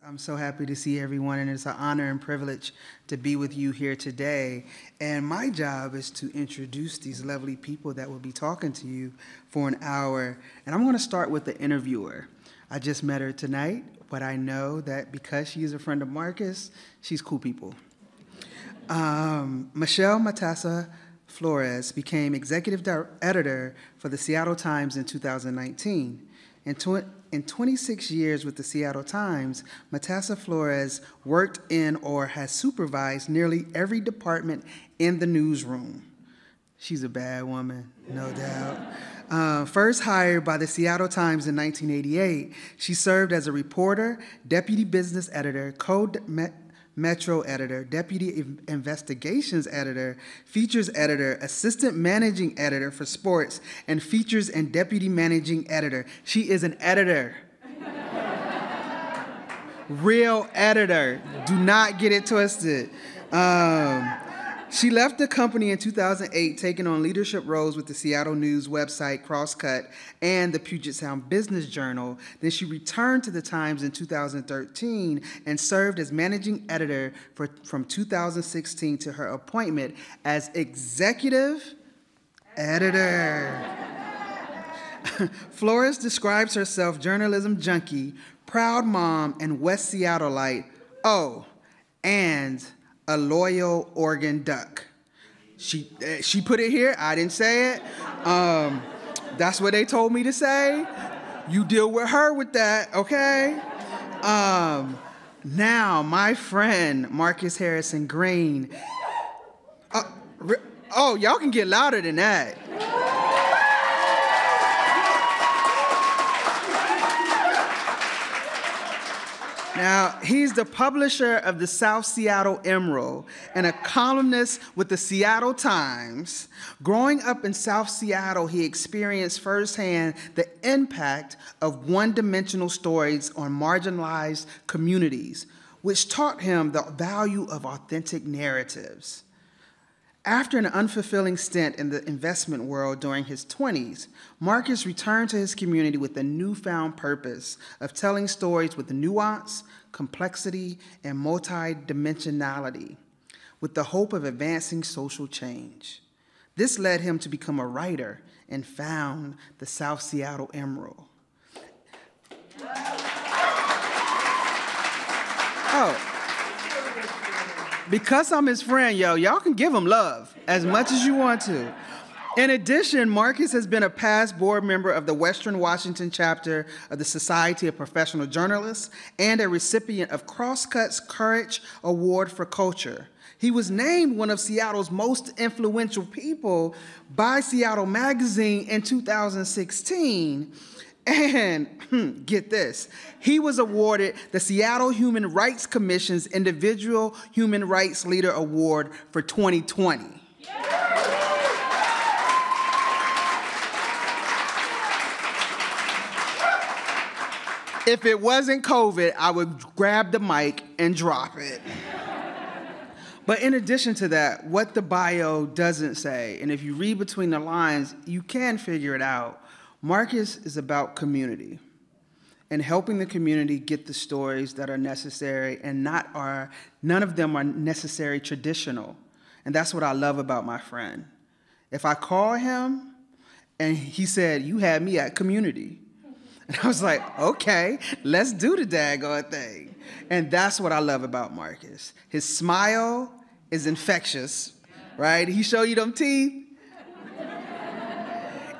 I'm so happy to see everyone, and it's an honor and privilege to be with you here today. And my job is to introduce these lovely people that will be talking to you for an hour. And I'm going to start with the interviewer. I just met her tonight, but I know that because she is a friend of Marcus, she's cool people. Michelle Matassa Flores became executive editor for the Seattle Times in 2019. In 26 years with the Seattle Times, Matassa Flores worked in or has supervised nearly every department in the newsroom. She's a bad woman, no doubt. First hired by the Seattle Times in 1988, she served as a reporter, deputy business editor, Metro editor, deputy investigations editor, features editor, assistant managing editor for sports, and features and deputy managing editor. She is an editor. Real editor. Do not get it twisted. She left the company in 2008, taking on leadership roles with the Seattle News website Crosscut and the Puget Sound Business Journal. Then she returned to the Times in 2013 and served as managing editor from 2016 to her appointment as executive editor. Flores describes herself journalism junkie, proud mom, and West Seattleite. Oh, and a loyal Oregon Duck. She put it here. I didn't say it. That's what they told me to say. You deal with her with that, okay? Now, my friend, Marcus Harrison Green. Y'all can get louder than that. Now, he's the publisher of the South Seattle Emerald and a columnist with the Seattle Times. Growing up in South Seattle, he experienced firsthand the impact of one-dimensional stories on marginalized communities, which taught him the value of authentic narratives. After an unfulfilling stint in the investment world during his 20s, Marcus returned to his community with a newfound purpose of telling stories with nuance, complexity, and multidimensionality, with the hope of advancing social change. This led him to become a writer and found the South Seattle Emerald. Because I'm his friend, y'all can give him love as much as you want to. In addition, Marcus has been a past board member of the Western Washington chapter of the Society of Professional Journalists and a recipient of Crosscut's Courage Award for Culture. He was named one of Seattle's most influential people by Seattle Magazine in 2016. And get this, he was awarded the Seattle Human Rights Commission's Individual Human Rights Leader Award for 2020. If it wasn't COVID, I would grab the mic and drop it. But in addition to that, what the bio doesn't say, and if you read between the lines, you can figure it out. Marcus is about community and helping the community get the stories that are necessary, and none of them are necessarily traditional. And that's what I love about my friend. If I call him and he said, "You had me at community," and I was like, okay, let's do the daggone thing. And that's what I love about Marcus. His smile is infectious, right? He show you them teeth.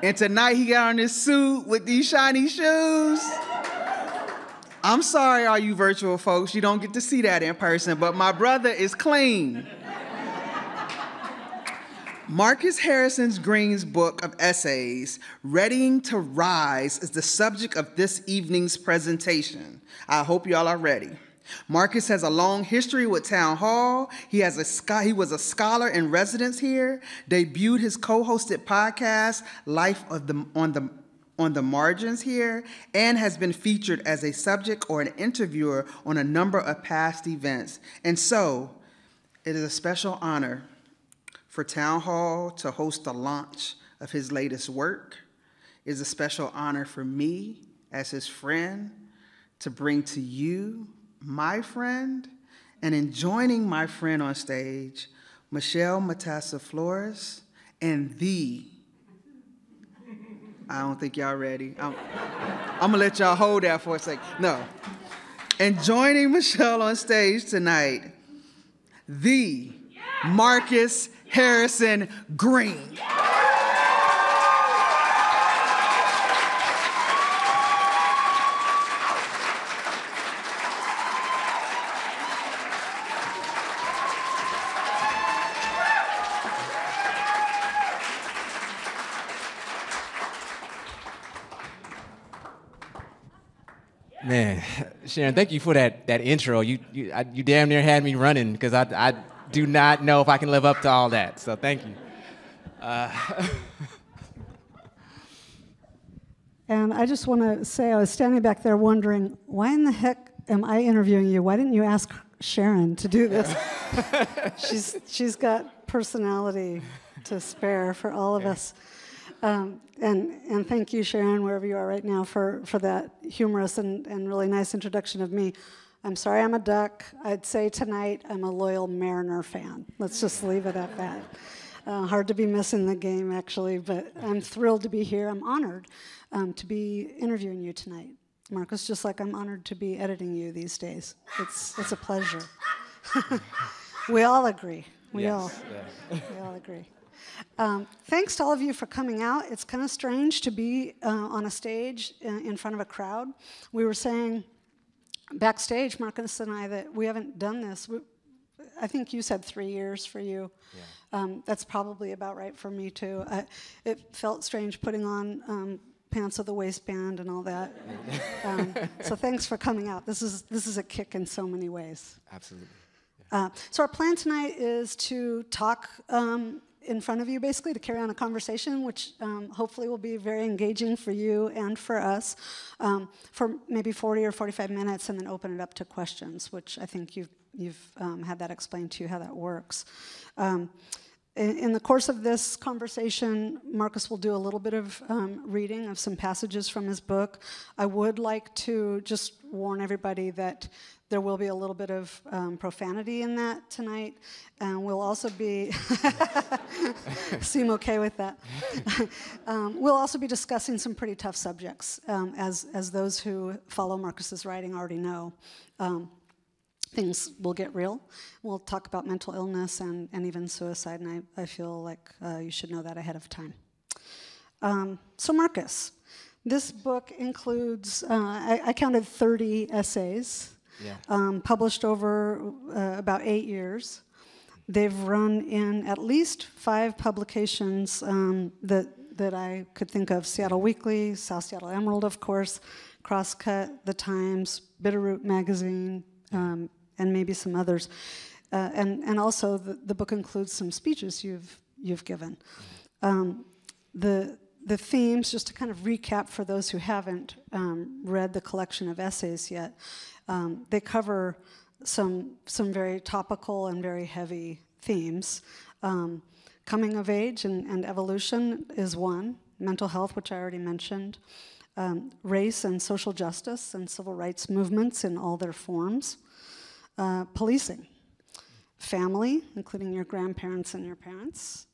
And tonight he got on this suit with these shiny shoes. I'm sorry, all you virtual folks, you don't get to see that in person, but my brother is clean. Marcus Harrison Green's book of essays, Readying to Rise, is the subject of this evening's presentation. I hope y'all are ready. Marcus has a long history with Town Hall. He was a scholar in residence here, debuted his co-hosted podcast, Life on the Margins here, and has been featured as a subject or an interviewer on a number of past events. And so, it is a special honor for Town Hall to host the launch of his latest work. It is a special honor for me, as his friend, to bring to you my friend, and in joining my friend on stage, Michelle Matassa Flores, and I don't think y'all ready. I'm gonna let y'all hold that for a second. No. And joining Michelle on stage tonight, the Marcus Harrison Green. Man, Sharon, thank you for that intro. You damn near had me running because I do not know if I can live up to all that. So thank you. And I just want to say, I was standing back there wondering, why in the heck am I interviewing you? Why didn't you ask Sharon to do this? She's got personality to spare for all of us. And thank you, Sharon, wherever you are right now, for that humorous and really nice introduction of me. I'm sorry I'm a Duck. I'd say tonight I'm a loyal Mariner fan. Let's just leave it at that. Hard to be missing the game, actually, but I'm thrilled to be here. I'm honored to be interviewing you tonight, Marcus, just like I'm honored to be editing you these days. It's a pleasure. We all agree. We all agree. Thanks to all of you for coming out. It's kind of strange to be on a stage in front of a crowd. We were saying backstage, Marcus and I, that we haven't done this. I think you said 3 years for you. Yeah. That's probably about right for me, too. It felt strange putting on pants with a waistband and all that. So thanks for coming out. This is a kick in so many ways. Absolutely. Yeah. So our plan tonight is to talk in front of you, basically, to carry on a conversation, which hopefully will be very engaging for you and for us, for maybe 40 or 45 minutes, and then open it up to questions, which I think you've had that explained to you how that works. In the course of this conversation, Marcus will do a little bit of reading of some passages from his book. I would like to just warn everybody that there will be a little bit of profanity in that tonight, and we'll also be, seem okay with that. We'll also be discussing some pretty tough subjects, as those who follow Marcus's writing already know. Things will get real. We'll talk about mental illness and even suicide, and I feel like you should know that ahead of time. So Marcus, this book includes, I counted 30 essays. Yeah. Published over about 8 years. They've run in at least 5 publications that I could think of: Seattle Weekly, South Seattle Emerald, of course, Crosscut, The Times, Bitterroot Magazine, and maybe some others. And also the book includes some speeches you've given. The themes, just to kind of recap for those who haven't read the collection of essays yet, they cover some very topical and very heavy themes. Coming of age and evolution is one. Mental health, which I already mentioned. Race and social justice and civil rights movements in all their forms. Policing. Family, including your grandparents and your parents.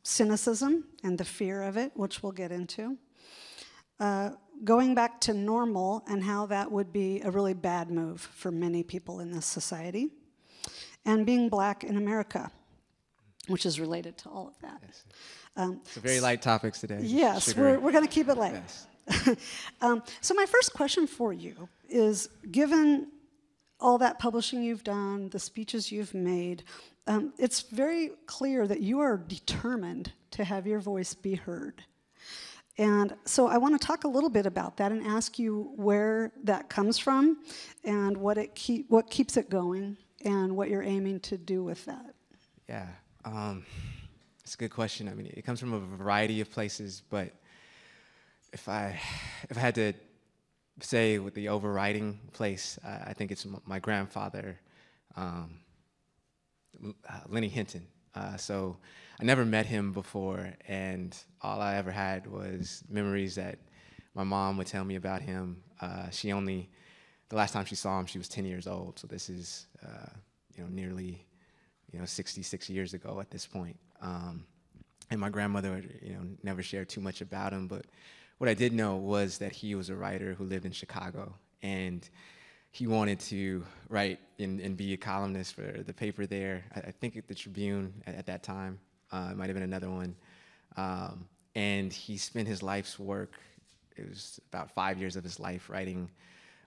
Cynicism and the fear of it, which we'll get into. Going back to normal and how that would be a really bad move for many people in this society. And being black in America, which is related to all of that. Yes. So very light topics today. Yes, we're going to keep it light. Yes. So my first question for you is, given all that publishing you've done, the speeches you've made, it's very clear that you are determined to have your voice be heard. And so I want to talk a little bit about that and ask you where that comes from and what keeps it going and what you're aiming to do with that. Yeah, it's a good question. I mean, it comes from a variety of places, but if I had to say with the overriding place, I think it's my grandfather, Lenny Hinton. So I never met him before, and all I ever had was memories that my mom would tell me about him. She only the last time she saw him, she was 10 years old. So this is, nearly, 66 years ago at this point. And my grandmother, never shared too much about him, but what I did know was that he was a writer who lived in Chicago, and he wanted to write and be a columnist for the paper there. I think at the Tribune at that time. It might have been another one. And he spent his life's work, it was about 5 years of his life, writing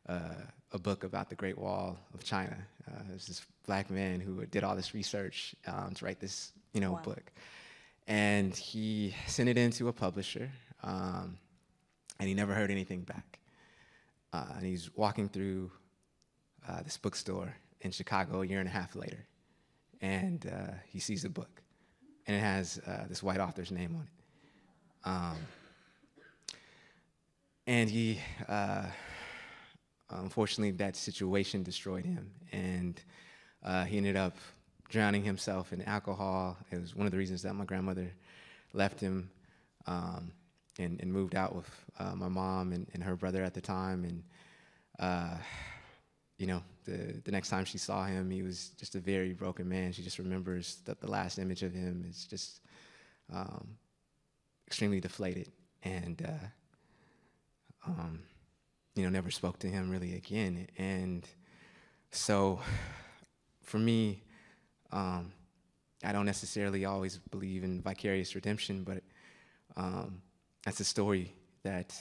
a book about the Great Wall of China. There's this black man who did all this research to write this, Wow. book. And he sent it in to a publisher, and he never heard anything back. And he's walking through this bookstore in Chicago a year and a half later, and he sees a book, and it has this white author's name on it. And he, unfortunately, that situation destroyed him, and he ended up drowning himself in alcohol. It was one of the reasons that my grandmother left him and moved out with my mom and her brother at the time. And the next time she saw him, he was just a very broken man. She just remembers that the last image of him is just extremely deflated, and never spoke to him really again. And so for me, I don't necessarily always believe in vicarious redemption, but that's a story that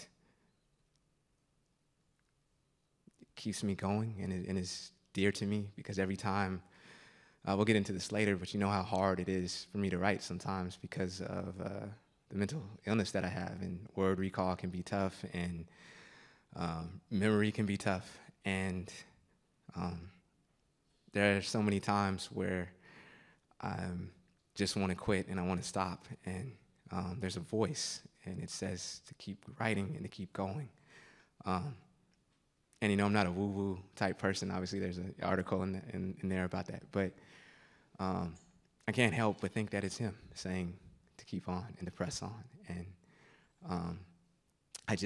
keeps me going and is dear to me, because every time, we'll get into this later, but you know how hard it is for me to write sometimes because of the mental illness that I have, and word recall can be tough, and memory can be tough, and there are so many times where I just want to quit and I want to stop, and there's a voice, and it says to keep writing and to keep going. And I'm not a woo-woo type person. Obviously, there's an article in there about that, but I can't help but think that it's him saying to keep on and to press on. And I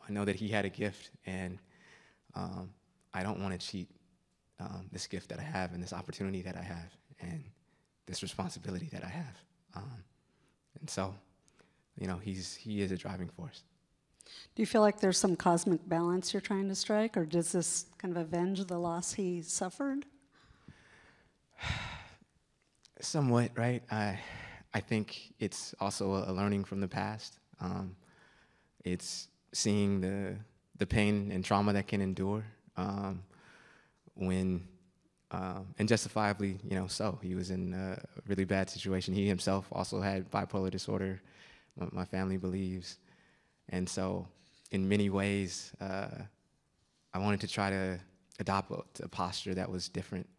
know that he had a gift, and I don't want to cheat this gift that I have, and this opportunity that I have, and this responsibility that I have. And so, he is a driving force. Do you feel like there's some cosmic balance you're trying to strike, or does this kind of avenge the loss he suffered? Somewhat, right? I think it's also a learning from the past. It's seeing the pain and trauma that can endure when, and justifiably, so. He was in a really bad situation. He himself also had bipolar disorder, my family believes. And so, in many ways, I wanted to try to adopt a posture that was different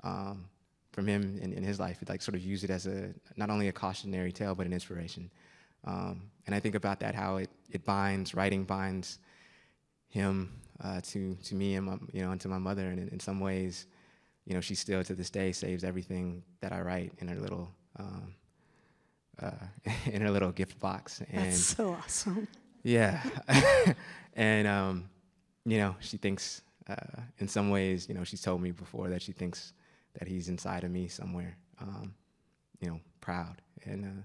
from him in his life. Like, sort of use it as not only a cautionary tale, but an inspiration. And I think about that, how writing binds him to me and and to my mother. And in some ways, she still to this day saves everything that I write in her little gift box. And That's so awesome. yeah. And, she thinks, in some ways, she's told me before that she thinks that he's inside of me somewhere, proud. And,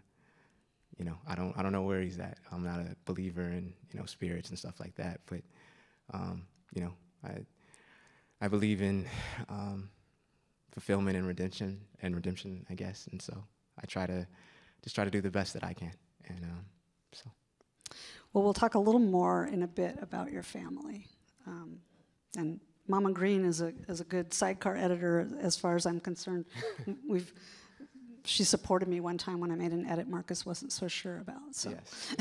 I don't know where he's at. I'm not a believer in, spirits and stuff like that. But, I believe in fulfillment and redemption, I guess. And so I try to do the best that I can. And so. Well, we'll talk a little more in a bit about your family. And Mama Green is a good sidecar editor as far as I'm concerned. She supported me one time when I made an edit Marcus wasn't so sure about. So. Yes.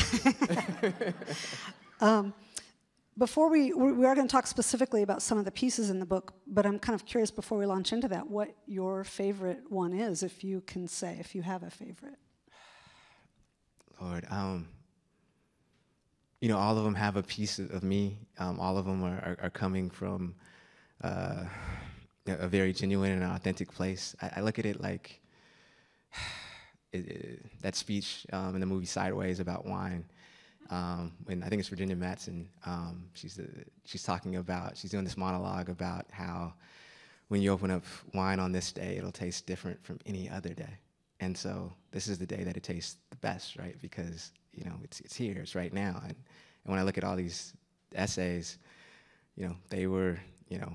Before we are going to talk specifically about some of the pieces in the book, but I'm kind of curious before we launch into that, what your favorite one is, if you can say, if you have a favorite. Lord, all of them have a piece of me. All of them are coming from a very genuine and authentic place. I look at it like that speech in the movie Sideways about wine. when I think it's Virginia Madsen. She's talking about, she's doing this monologue about how when you open up wine on this day, it'll taste different from any other day. And so this is the day that it tastes the best, right? Because, you know, it's here, it's right now. And when I look at all these essays, you know, they were, you know,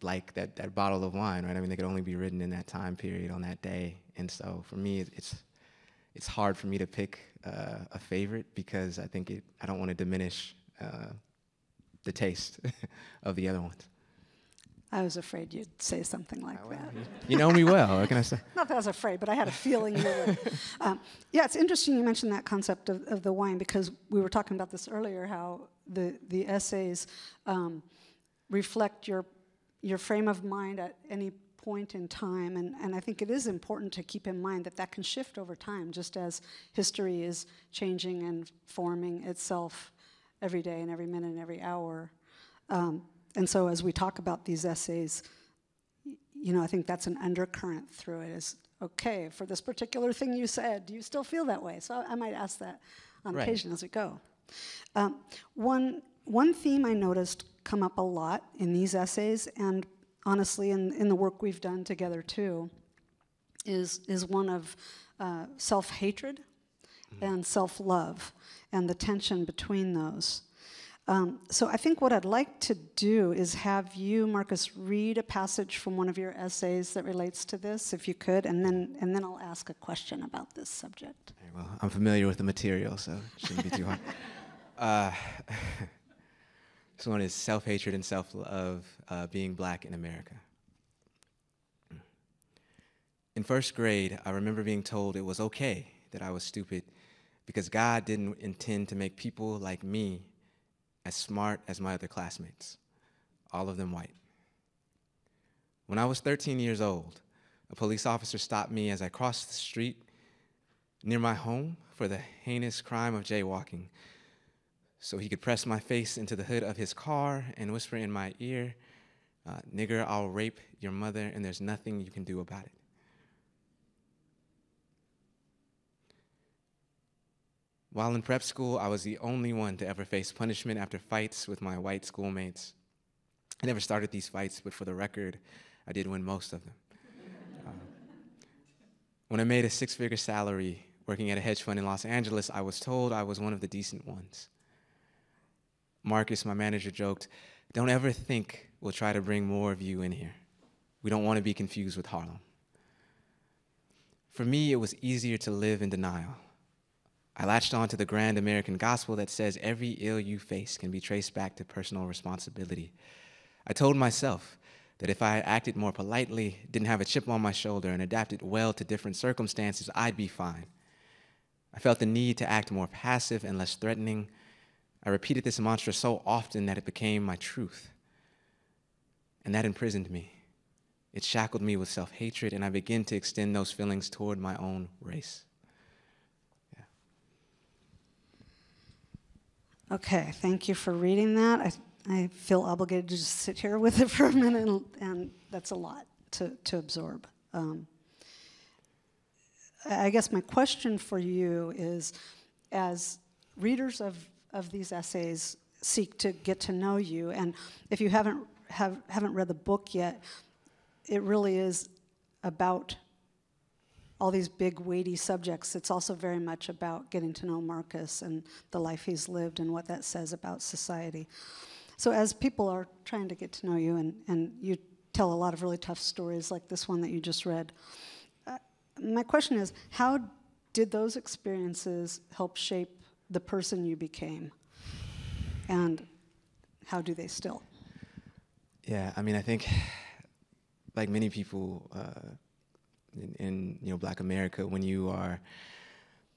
like that bottle of wine, right? I mean, they could only be written in that time period on that day. And so for me, it's hard for me to pick a favorite because I think I don't want to diminish the taste of the other ones. I was afraid you'd say something like that. You know me well, what can I say? Not that I was afraid, but I had a feeling you would. Yeah, it's interesting you mentioned that concept of the wine, because we were talking about this earlier, how the essays reflect your frame of mind at any point in time, and I think it is important to keep in mind that can shift over time, just as history is changing and forming itself every day and every minute and every hour. And so as we talk about these essays, you know, I think that's an undercurrent through it is, okay, for this particular thing you said, do you still feel that way? So I might ask that on occasion as we go. One theme I noticed come up a lot in these essays, and honestly in the work we've done together too, is one of self-hatred and self-love, and the tension between those. So I think what I'd like to do is have you, Marcus, read a passage from one of your essays that relates to this, if you could, and then I'll ask a question about this subject. Well, I'm familiar with the material, so it shouldn't be too hard. This one is Self-Hatred and Self-Love, Being Black in America. In first grade, I remember being told it was okay that I was stupid because God didn't intend to make people like me as smart as my other classmates, all of them white. When I was 13 years old, a police officer stopped me as I crossed the street near my home for the heinous crime of jaywalking, so he could press my face into the hood of his car and whisper in my ear, "Nigger, I'll rape your mother and there's nothing you can do about it." While in prep school, I was the only one to ever face punishment after fights with my white schoolmates. I never started these fights, but for the record, I did win most of them. When I made a six-figure salary working at a hedge fund in Los Angeles, I was told I was one of the decent ones. Marcus, my manager, joked, "Don't ever think we'll try to bring more of you in here. We don't want to be confused with Harlem." For me, it was easier to live in denial. I latched on to the grand American gospel that says every ill you face can be traced back to personal responsibility. I told myself that if I acted more politely, didn't have a chip on my shoulder, and adapted well to different circumstances, I'd be fine. I felt the need to act more passive and less threatening. I repeated this mantra so often that it became my truth. And that imprisoned me. It shackled me with self-hatred, and I began to extend those feelings toward my own race. Okay, thank you for reading that. I feel obligated to just sit here with it for a minute, and that's a lot to absorb. I guess my question for you is, as readers of these essays seek to get to know you, and if you haven't read the book yet, it really is about all these big, weighty subjects. It's also very much about getting to know Marcus and the life he's lived and what that says about society. So as people are trying to get to know you, and you tell a lot of really tough stories like this one that you just read, my question is, how did those experiences help shape the person you became? And how do they still? Yeah, I mean, I think, like many people, in Black America, when you are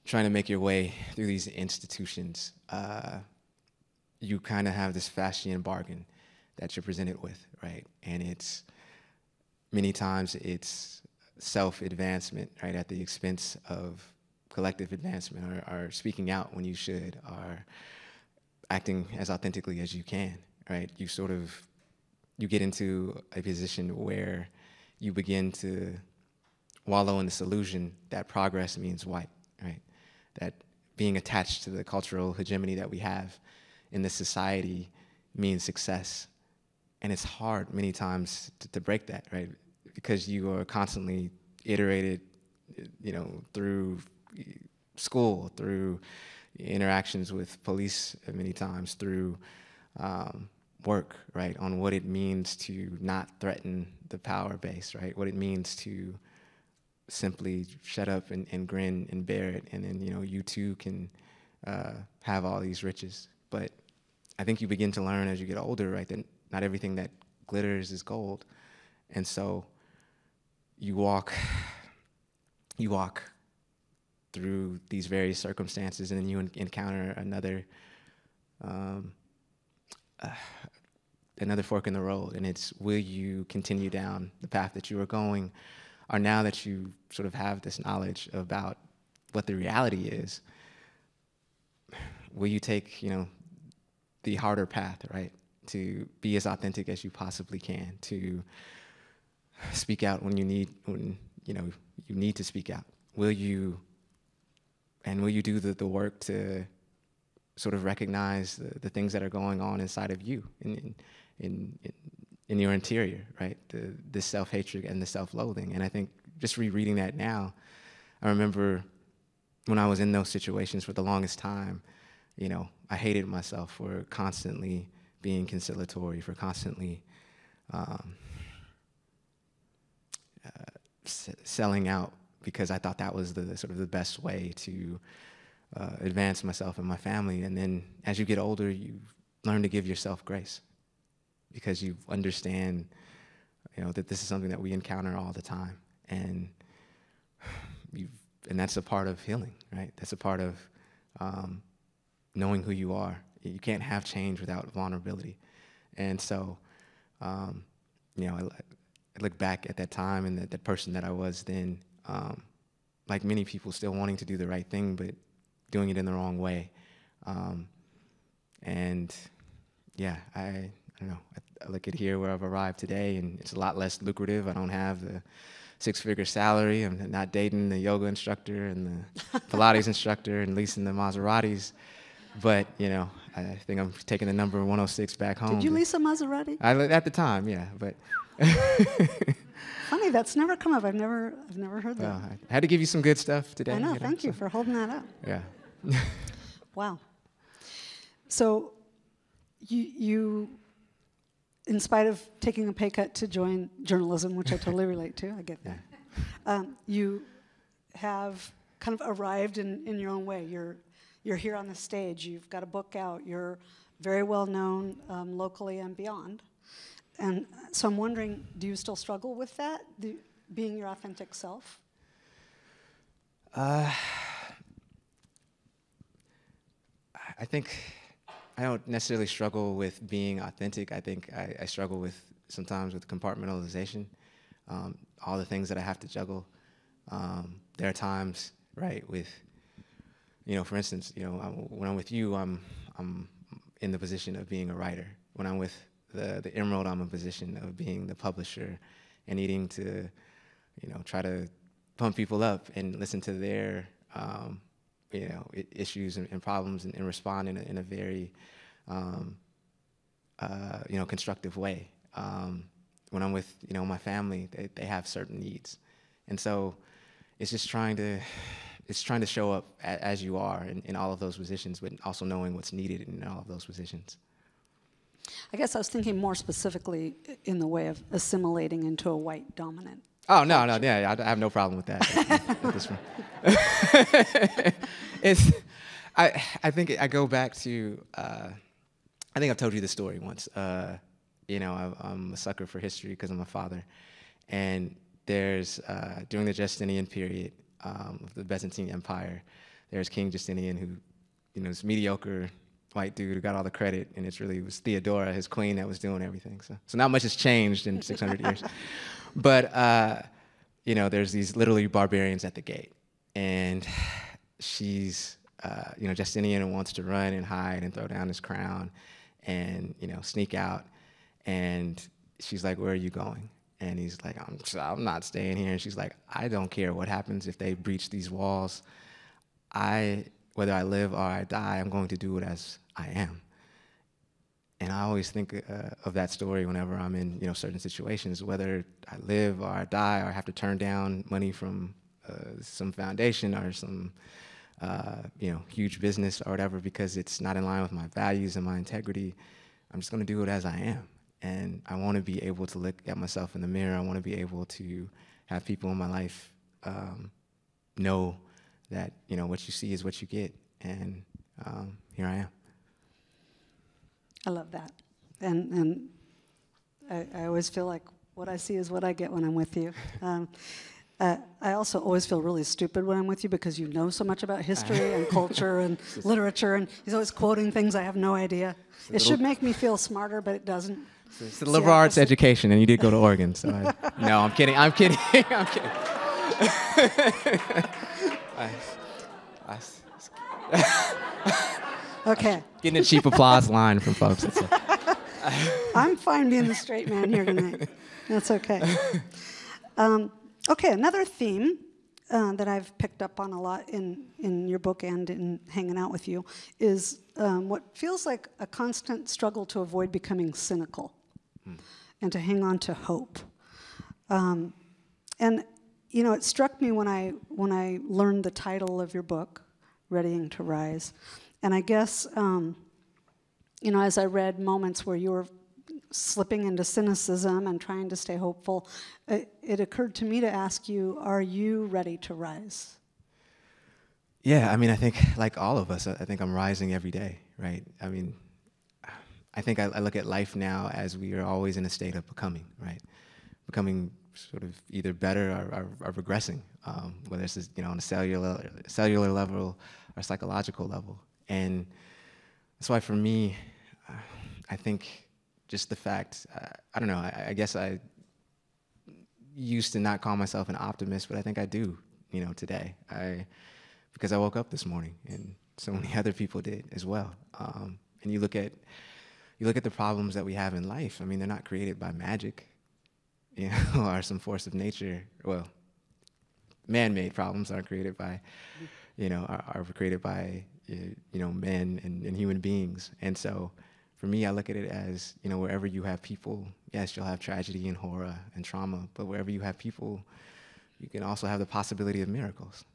trying to make your way through these institutions, you kind of have this Faustian bargain that you're presented with, right? And it's many times it's self-advancement, right, at the expense of collective advancement, or speaking out when you should, or acting as authentically as you can, right? You get into a position where you begin to wallow in this illusion that progress means white, right? That being attached to the cultural hegemony that we have in this society means success. And it's hard many times to break that, right? Because you are constantly iterated, through school, through interactions with police many times, through work, right, on what it means to not threaten the power base, right? What it means to simply shut up and grin and bear it, and then you too can have all these riches. But I think you begin to learn as you get older, right, that not everything that glitters is gold. And so you walk through these various circumstances, and then you encounter another fork in the road, and it's, will you continue down the path that you are going, or now that you sort of have this knowledge about what the reality is, will you take the harder path, right, to be as authentic as you possibly can, to speak out when you need to speak out? Will you do the work to sort of recognize the things that are going on inside of you in your interior, right? The self-hatred and the self-loathing. And I think just rereading that now, I remember when I was in those situations for the longest time, I hated myself for constantly being conciliatory, for constantly selling out, because I thought that was the sort of the best way to advance myself and my family. And then as you get older, you learn to give yourself grace, because you understand, that this is something that we encounter all the time, and that's a part of healing, right? That's a part of knowing who you are. You can't have change without vulnerability. And so, I look back at that time and the person that I was then, like many people, still wanting to do the right thing, but doing it in the wrong way. And yeah, I don't know. I look at here where I've arrived today, and it's a lot less lucrative. I don't have the 6-figure salary. I'm not dating the yoga instructor and the Pilates instructor and leasing the Maseratis. But, I think I'm taking the number 106 back home. Did you lease a Maserati? At the time, yeah, but. Funny, that's never come up. I've never heard that. Well, I had to give you some good stuff today. I know. Thank you for holding that up. Yeah. Wow. So, you, in spite of taking a pay cut to join journalism, which I totally relate to, I get that. You have kind of arrived in your own way. You're here on the stage. You've got a book out. You're very well known locally and beyond. And so I'm wondering, do you still struggle with that, being your authentic self? I think I don't necessarily struggle with being authentic. I think I struggle sometimes with compartmentalization, all the things that I have to juggle. There are times, right, with, for instance, when I'm with you, I'm in the position of being a writer. When I'm with the Emerald, I'm in a position of being the publisher and needing to, try to pump people up and listen to their, issues and problems and respond in a very, constructive way. When I'm with, my family, they have certain needs. And so it's just trying to show up as you are in all of those positions, but also knowing what's needed in all of those positions. I guess I was thinking more specifically in the way of assimilating into a white dominant. Oh, no, yeah, I have no problem with that at this point. I think I go back to, I think I've told you this story once. I'm a sucker for history because I'm a father. And there's, during the Justinian period of the Byzantine Empire, there's King Justinian who, this mediocre white dude who got all the credit, and it was Theodora, his queen, that was doing everything. So not much has changed in 600 years. But, there's these literally barbarians at the gate. And she's, Justinian wants to run and hide and throw down his crown and, sneak out. And she's like, where are you going? And he's like, I'm not staying here. And she's like, I don't care what happens if they breach these walls. I whether I live or I die, I'm going to do it as I am. And I always think of that story whenever I'm in, certain situations, whether I live or I die or I have to turn down money from some foundation or some, huge business or whatever because it's not in line with my values and my integrity. I'm just going to do it as I am. And I want to be able to look at myself in the mirror. I want to be able to have people in my life know that, what you see is what you get. And here I am. I love that. And I always feel like what I see is what I get when I'm with you. I also always feel really stupid when I'm with you because you know so much about history and culture and literature, and he's always quoting things I have no idea. It should make me feel smarter, but it doesn't. It's the liberal arts education, and you did go to Oregon, so no, I'm kidding. I'm kidding. I'm kidding. Okay. Getting a cheap applause line from folks. That's it. I'm fine being the straight man here tonight. That's okay. Okay, another theme that I've picked up on a lot in your book and in hanging out with you is what feels like a constant struggle to avoid becoming cynical and to hang on to hope. And it struck me when I learned the title of your book, Readying to Rise. And I guess, as I read moments where you were slipping into cynicism and trying to stay hopeful, it occurred to me to ask you, are you ready to rise? Yeah, I think like all of us, I think I'm rising every day, right? I think I look at life now as we are always in a state of becoming, right? Becoming sort of either better or regressing, whether it's on a cellular level or psychological level. And that's why for me, I think just the fact, I don't know, I guess I used to not call myself an optimist, but I think I do, today. Because I woke up this morning and so many other people did as well. And you look at the problems that we have in life. They're not created by magic, or some force of nature. Well, man-made problems are created by, are created by, men and human beings. And so for me, I look at it as, wherever you have people, yes, you'll have tragedy and horror and trauma, but wherever you have people, you can also have the possibility of miracles.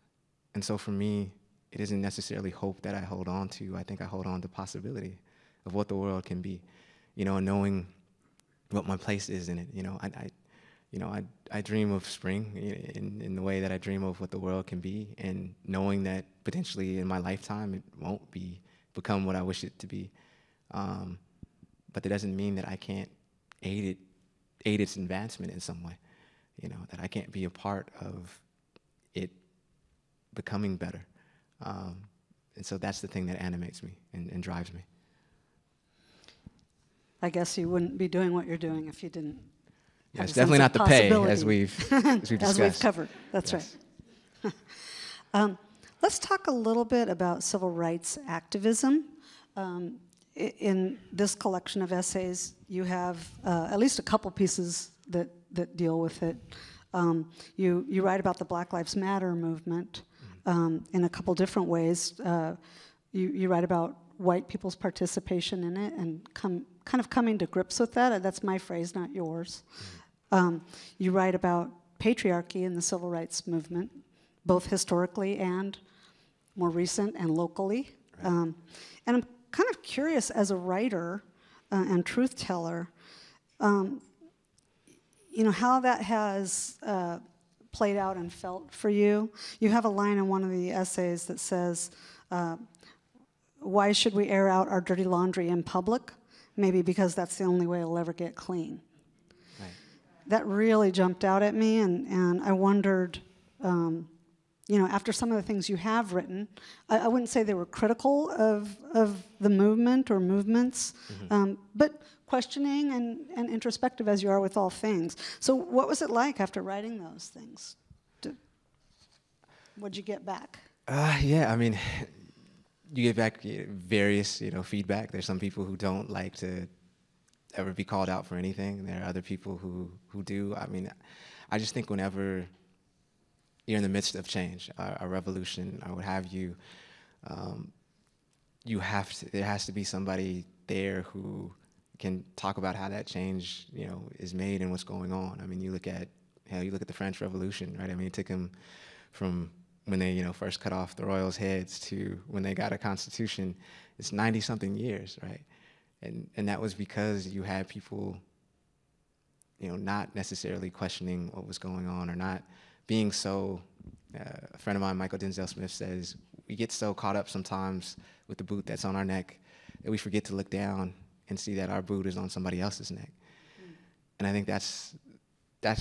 And so for me, it isn't necessarily hope that I hold on to. I think I hold on to possibility of what the world can be, and knowing what my place is in it. I dream of spring in the way that I dream of what the world can be, and knowing that potentially in my lifetime it won't become what I wish it to be. But that doesn't mean that I can't aid its advancement in some way. That I can't be a part of it becoming better. And so that's the thing that animates me and drives me. I guess you wouldn't be doing what you're doing if you didn't. Yeah, it's definitely not the pay, as we've discussed. As we've covered, that's yes. right. Let's talk a little bit about civil rights activism. In this collection of essays, you have at least a couple pieces that deal with it. You write about the Black Lives Matter movement in a couple different ways. You write about white people's participation in it and kind of coming to grips with that. That's my phrase, not yours. You write about patriarchy in the civil rights movement, both historically and more recent and locally. Right. And I'm kind of curious, as a writer and truth teller, how that has played out and felt for you. You have a line in one of the essays that says, why should we air out our dirty laundry in public? Maybe because that's the only way it'll ever get clean. Right. That really jumped out at me, and I wondered, after some of the things you have written, I wouldn't say they were critical of the movement or movements, but questioning and introspective as you are with all things. So what was it like after writing those things? What'd you get back? You get back various, feedback. There's some people who don't like to ever be called out for anything. There are other people who do. I just think whenever you're in the midst of change, a revolution, or what have you, there has to be somebody there who can talk about how that change, is made and what's going on. I mean, you look at the French Revolution, right? I mean, it took them from when they, first cut off the royals' heads to when they got a constitution. It's 90-something years, right? And that was because you had people, not necessarily questioning what was going on, or not being so. A friend of mine, Michael Denzel Smith, says we get so caught up sometimes with the boot that's on our neck that we forget to look down and see that our boot is on somebody else's neck. And I think that's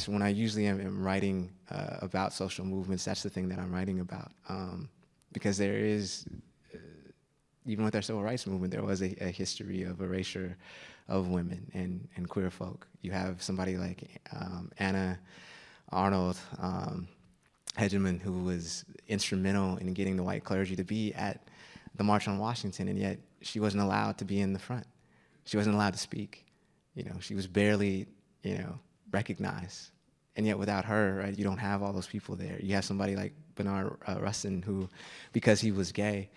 when I usually am writing about social movements. That's the thing that I'm writing about, because there is, even with our civil rights movement, there was a history of erasure of women and queer folk. You have somebody like Anna Arnold Hegeman, who was instrumental in getting the white clergy to be at the March on Washington, and yet she wasn't allowed to be in the front. She wasn't allowed to speak. She was barely, recognized. And yet without her, right, you don't have all those people there. You have somebody like Bernard Rustin, who, because he was gay,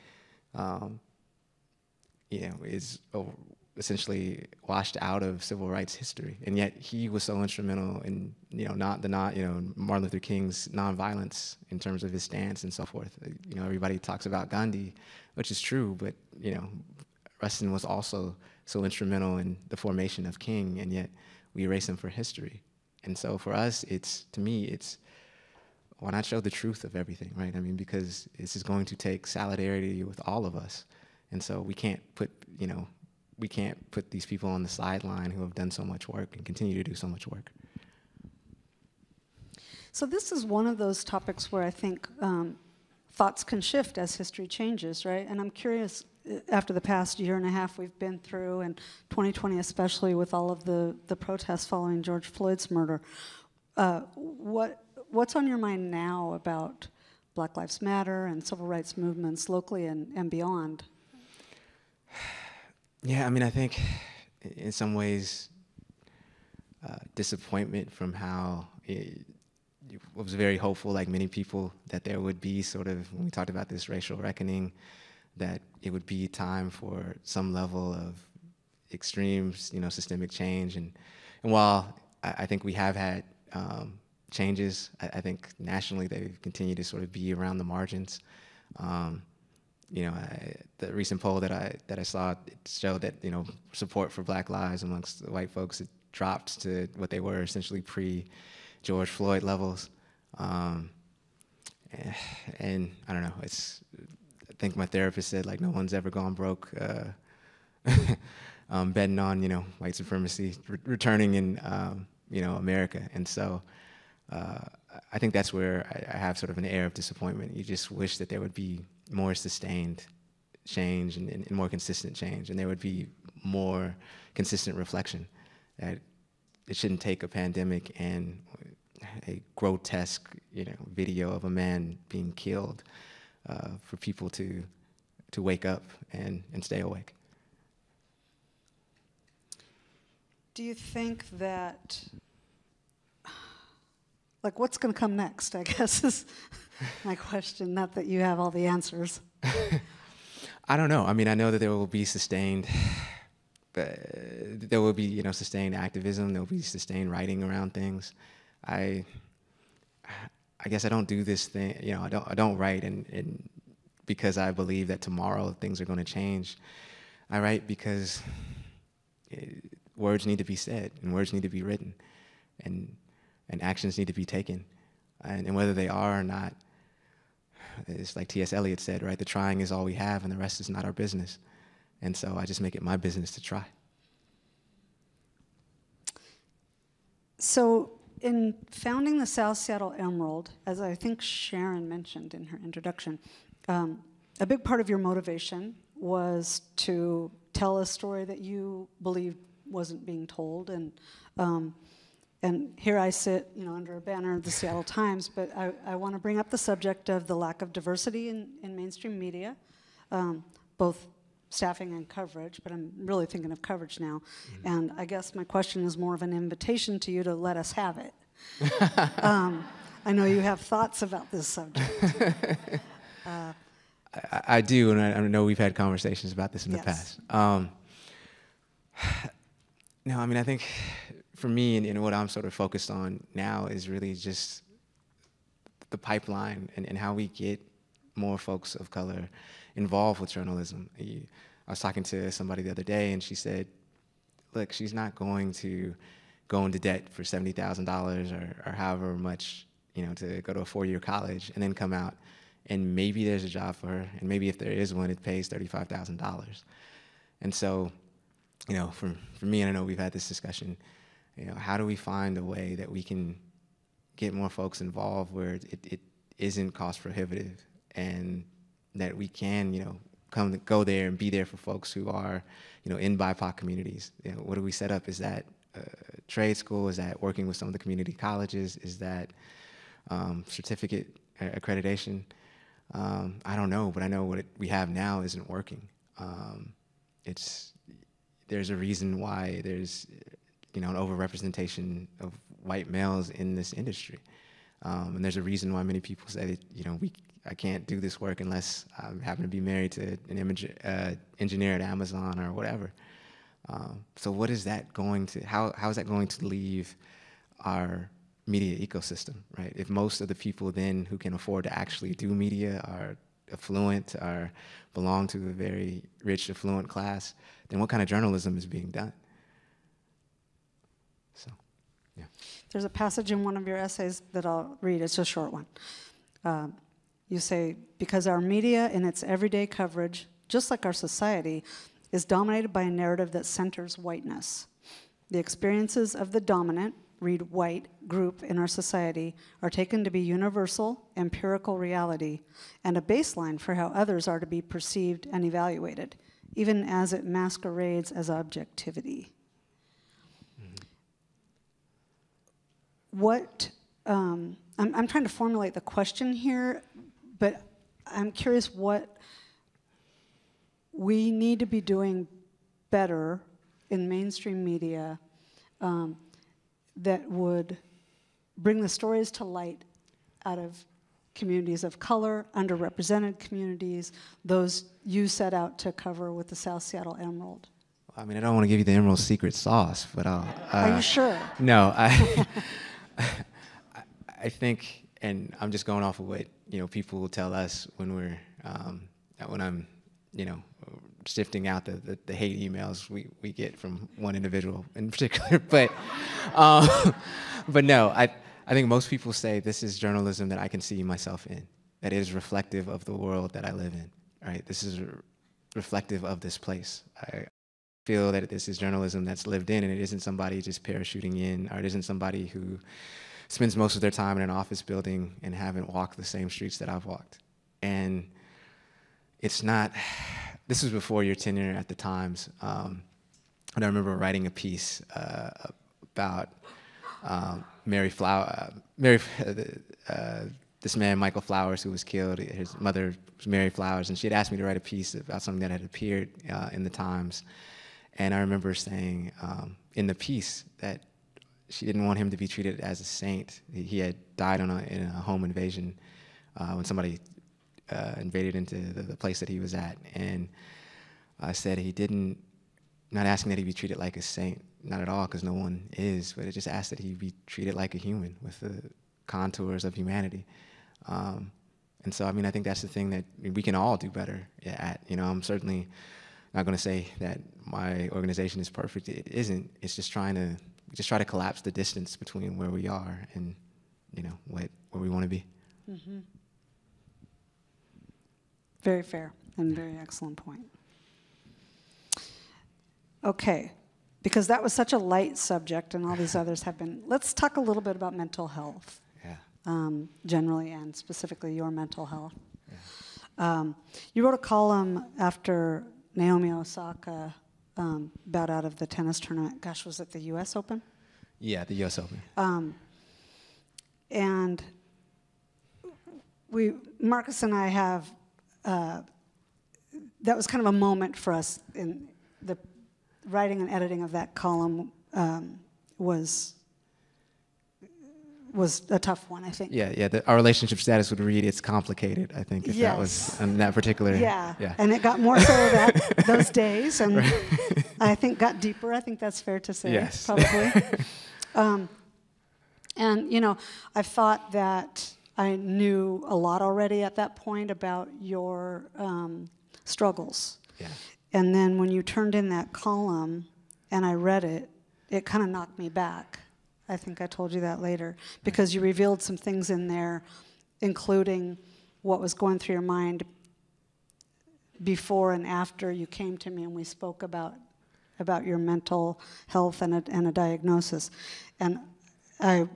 is essentially washed out of civil rights history. And yet he was so instrumental in, Martin Luther King's nonviolence in terms of his stance and so forth. Everybody talks about Gandhi, which is true, but, Rustin was also so instrumental in the formation of King, and yet we erase him for history. And so for us, to me, it's why not show the truth of everything, right? I mean, because this is going to take solidarity with all of us. And so we can't put these people on the sideline who have done so much work and continue to do so much work. So this is one of those topics where I think thoughts can shift as history changes, right? And I'm curious, after the past year and a half we've been through, and 2020 especially, with all of the protests following George Floyd's murder, what's on your mind now about Black Lives Matter and civil rights movements locally and beyond? Yeah, I mean, I think in some ways disappointment from how it was very hopeful, like many people, that there would be sort of, when we talked about this racial reckoning, that it would be time for some level of extreme, systemic change. And while I think we have had changes, I think nationally they've continued to sort of be around the margins. The recent poll that I saw showed that support for Black Lives amongst the white folks had dropped to what they were essentially pre-George Floyd levels, and I don't know. I think my therapist said, like, no one's ever gone broke betting on white supremacy returning in America. And so I think that's where I have sort of an air of disappointment. You just wish that there would be more sustained change and more consistent change, and there would be more consistent reflection, that it shouldn't take a pandemic and a grotesque video of a man being killed for people to wake up and stay awake. Do you think that, like, what's going to come next, I guess, is my question, not that you have all the answers. I don't know. I mean, I know that there will be sustained, sustained activism. There will be sustained writing around things. I guess I don't do this thing, I don't write and because I believe that tomorrow things are going to change. I write because words need to be said, and words need to be written, and actions need to be taken. And whether they are or not, it's like T.S. Eliot said, right? The trying is all we have, and the rest is not our business. And so I just make it my business to try. So in founding the South Seattle Emerald, as I think Sharon mentioned in her introduction, a big part of your motivation was to tell a story that you believed wasn't being told. And here I sit, under a banner of the Seattle Times, but I want to bring up the subject of the lack of diversity in mainstream media, both staffing and coverage, but I'm really thinking of coverage now. Mm-hmm. And I guess my question is more of an invitation to you to let us have it. I know you have thoughts about this subject. I do, and I know we've had conversations about this in the past. No, I mean, I think for me and what I'm sort of focused on now is really just the pipeline and how we get more folks of color involved with journalism. I was talking to somebody the other day, and she said, look, she's not going to go into debt for $70,000 or however much, to go to a 4-year college and then come out and maybe there's a job for her, and maybe if there is one, it pays $35,000. And so, for me, and I know we've had this discussion, how do we find a way that we can get more folks involved where it isn't cost prohibitive, and that we can, go there and be there for folks who are, in BIPOC communities. What do we set up? Is that trade school? Is that working with some of the community colleges? Is that certificate accreditation? I don't know, but I know what we have now isn't working. There's a reason why there's, an overrepresentation of white males in this industry. And there's a reason why many people say that, I can't do this work unless I happen to be married to an engineer at Amazon or whatever. So what is that going to, how is that going to leave our media ecosystem, right? If most of the people then who can afford to actually do media are affluent or belong to a very rich, affluent class, then what kind of journalism is being done? So, yeah. There's a passage in one of your essays that I'll read. It's a short one. You say, because our media in its everyday coverage, just like our society, is dominated by a narrative that centers whiteness. The experiences of the dominant, read white, group in our society are taken to be universal, empirical reality, and a baseline for how others are to be perceived and evaluated, even as it masquerades as objectivity. I'm trying to formulate the question here, but I'm curious what we need to be doing better in mainstream media that would bring the stories to light out of communities of color, underrepresented communities, those you set out to cover with the South Seattle Emerald. I mean, I don't want to give you the Emerald secret sauce, but I'll... Are you sure? No, I think, and I'm just going off of what, people will tell us when we're, when I'm, sifting out the hate emails we get from one individual in particular. But no, I think most people say this is journalism that I can see myself in, that is reflective of the world that I live in, right? This is reflective of this place. I feel that this is journalism that's lived in, and it isn't somebody just parachuting in, or it isn't somebody who spends most of their time in an office building and haven't walked the same streets that I've walked. And it's not, this was before your tenure at the Times, and I remember writing a piece about this man, Michael Flowers, who was killed. His mother was Mary Flowers, and she had asked me to write a piece about something that had appeared in the Times. And I remember saying in the piece that she didn't want him to be treated as a saint. He had died in a home invasion when somebody invaded into the place that he was at. And I said not asking that he be treated like a saint, not at all, because no one is, but it just asked that he be treated like a human with the contours of humanity. And so, I mean, I think that's the thing that we can all do better at. I'm certainly not going to say that my organization is perfect. It isn't. It's just try to collapse the distance between where we are and, where we want to be. Mm-hmm. Very fair and very excellent point. Okay, because that was such a light subject and all these others have been, let's talk a little bit about mental health. Yeah. Generally and specifically your mental health. Yeah. You wrote a column after Naomi Osaka bowed out of the tennis tournament. Gosh, was it the U.S. Open? Yeah, the U.S. Open. And Marcus and I have, that was kind of a moment for us in the writing and editing of that column was was a tough one, I think. Yeah. Our relationship status would read "it's complicated." I think if that was in that particular. Yeah. Yeah. And it got more so those days, and I think got deeper. I think that's fair to say. Yes. Probably. And I thought that I knew a lot already at that point about your struggles. Yeah. And then when you turned in that column and I read it, it kind of knocked me back. I think I told you that later, because you revealed some things in there, including what was going through your mind before and after you came to me and we spoke about your mental health and a diagnosis. And I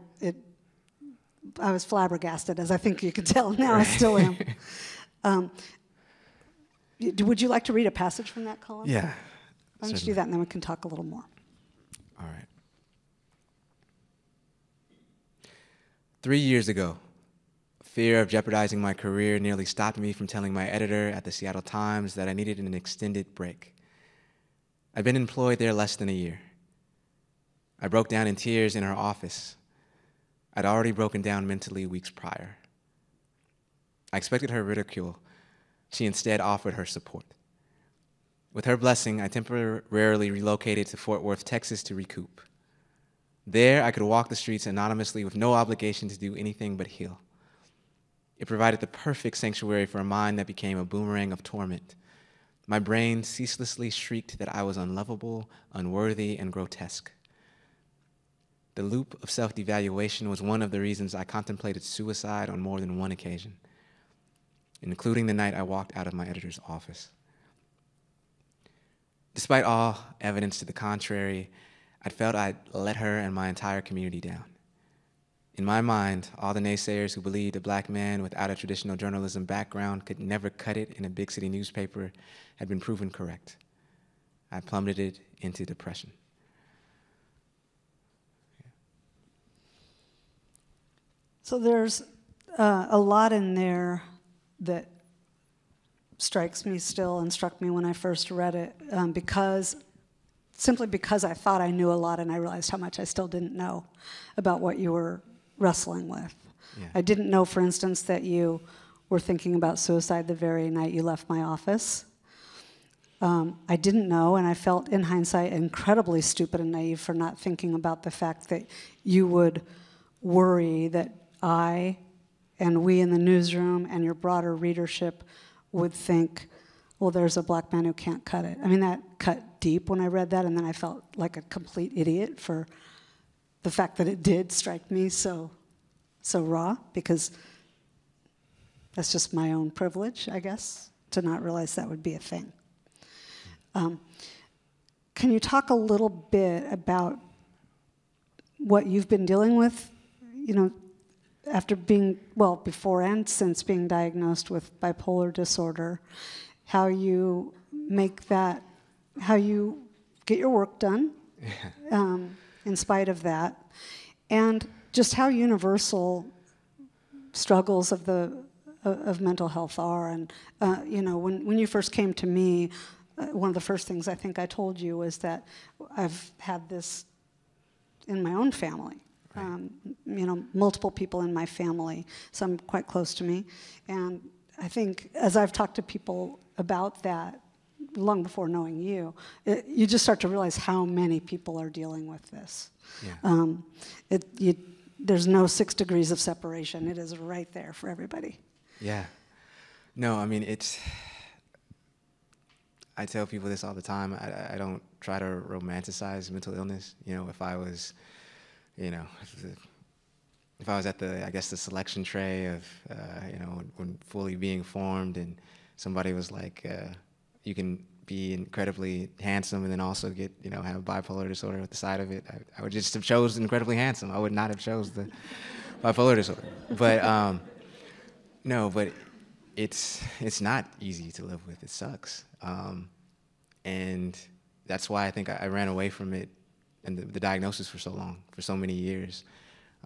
was flabbergasted, as I think you can tell now. I still am. Would you like to read a passage from that column? Yeah. Why don't you do that, and then we can talk a little more. All right. 3 years ago, fear of jeopardizing my career nearly stopped me from telling my editor at the Seattle Times that I needed an extended break. I'd been employed there less than a year. I broke down in tears in her office. I'd already broken down mentally weeks prior. I expected her ridicule. She instead offered her support. With her blessing, I temporarily relocated to Fort Worth, Texas to recoup. There, I could walk the streets anonymously with no obligation to do anything but heal. It provided the perfect sanctuary for a mind that became a boomerang of torment. My brain ceaselessly shrieked that I was unlovable, unworthy, and grotesque. The loop of self-devaluation was one of the reasons I contemplated suicide on more than one occasion, including the night I walked out of my editor's office. Despite all evidence to the contrary, I felt I'd let her and my entire community down. In my mind, all the naysayers who believed a black man without a traditional journalism background could never cut it in a big city newspaper had been proven correct. I plummeted into depression. So there's a lot in there that strikes me still and struck me when I first read it, simply because I thought I knew a lot and I realized how much I still didn't know about what you were wrestling with. Yeah. I didn't know, for instance, that you were thinking about suicide the very night you left my office. I didn't know, and I felt in hindsight incredibly stupid and naive for not thinking about the fact that you would worry that I and we in the newsroom and your broader readership would think, well, there's a black man who can't cut it. I mean, that cut deep when I read that, and then I felt like a complete idiot for the fact that it did strike me so raw, because that's just my own privilege, I guess, to not realize that would be a thing. Can you talk a little bit about what you've been dealing with, after being, before and since being diagnosed with bipolar disorder, how you how you get your work done in spite of that, and just how universal struggles of mental health are. And when you first came to me, one of the first things I think I told you was that I've had this in my own family. Multiple people in my family, some quite close to me. And I think as I've talked to people about that, long before knowing you, you just start to realize how many people are dealing with this. Yeah. There's no 6 degrees of separation. It is right there for everybody. Yeah. No, I mean, I tell people this all the time. I don't try to romanticize mental illness. If I was, if I was at the selection tray of, when fully being formed, and somebody was like, you can be incredibly handsome and then also get, have bipolar disorder at the side of it, I would just have chose incredibly handsome. I would not have chose the bipolar disorder. But no, but it's not easy to live with. It sucks. And that's why I think I ran away from it and the diagnosis for so long, for so many years.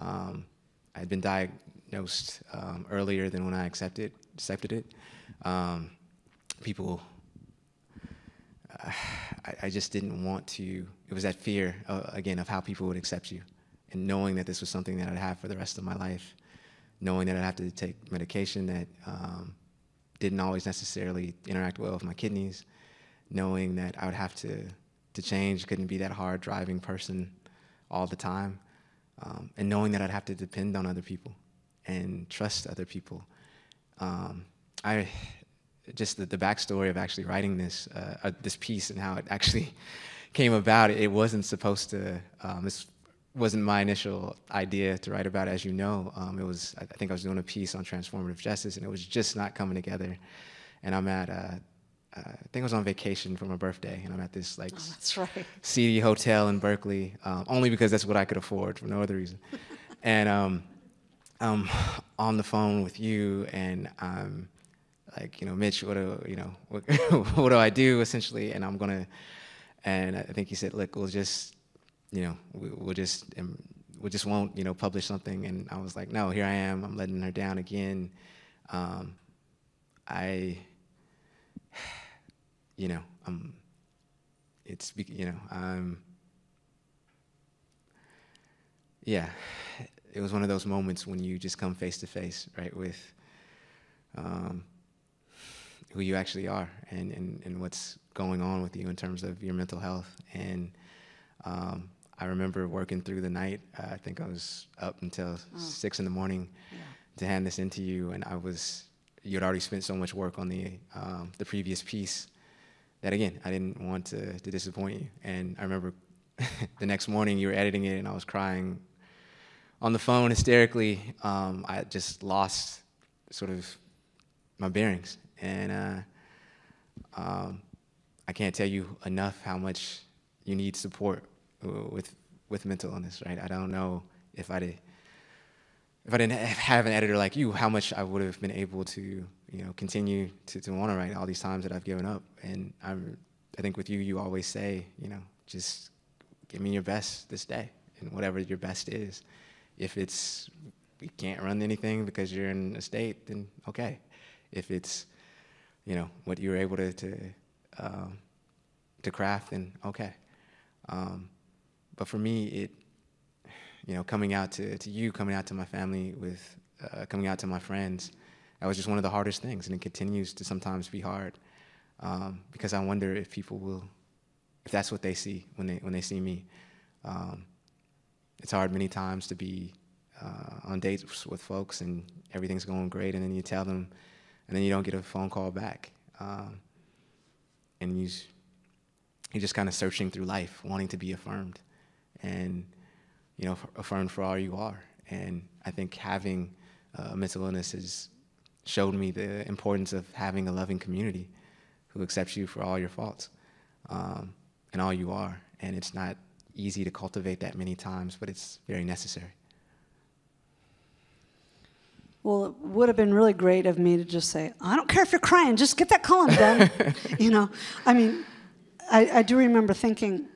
I'd been diagnosed earlier than when I accepted it. People, I just didn't want to. It was that fear, again, of how people would accept you. and knowing that this was something that I'd have for the rest of my life, knowing that I'd have to take medication that didn't always necessarily interact well with my kidneys, knowing that I would have to change, couldn't be that hard driving person all the time, and knowing that I'd have to depend on other people and trust other people. Just the backstory of actually writing this piece and how it actually came about. It wasn't supposed to. This wasn't my initial idea to write about, as you know. It was. I think I was doing a piece on transformative justice, and it was just not coming together. And I'm at. I think I was on vacation for my birthday, and I'm at this like that's right. seedy hotel in Berkeley, only because that's what I could afford, for no other reason. And I'm on the phone with you, and I'm like, Mitch, what do I do essentially? And and I think he said, look, we'll just, we just won't, publish something. And I was like, no, here I am. I'm letting her down again. Yeah, it was one of those moments when you just come face to face, right, with who you actually are and what's going on with you in terms of your mental health. And I remember working through the night. I think I was up until 6 in the morning to hand this into you, and you had already spent so much work on the previous piece that, again, I didn't want to disappoint you. And I remember the next morning you were editing it, and I was crying on the phone hysterically. I just lost sort of my bearings. And I can't tell you enough how much you need support with mental illness, right? I don't know if I didn't have an editor like you, how much I would have been able to, continue to want to write all these times that I've given up. And I think with you, you always say, just give me your best this day, and whatever your best is. If it's we can't run anything because you're in a state, then okay. If it's what you were able to craft, then okay. But for me, coming out to you, coming out to my family, coming out to my friends, that was just one of the hardest things, and it continues to sometimes be hard, because I wonder if people if that's what they see when they see me. It's hard many times to be on dates with folks and everything's going great, and then you tell them, and then you don't get a phone call back, and you're just kind of searching through life, wanting to be affirmed, and affirmed for all you are. And I think having mental illness has showed me the importance of having a loving community who accepts you for all your faults and all you are. And it's not easy to cultivate that many times, but it's very necessary. Well, it would have been really great of me to just say, I don't care if you're crying, just get that column done. I mean, I do remember thinking,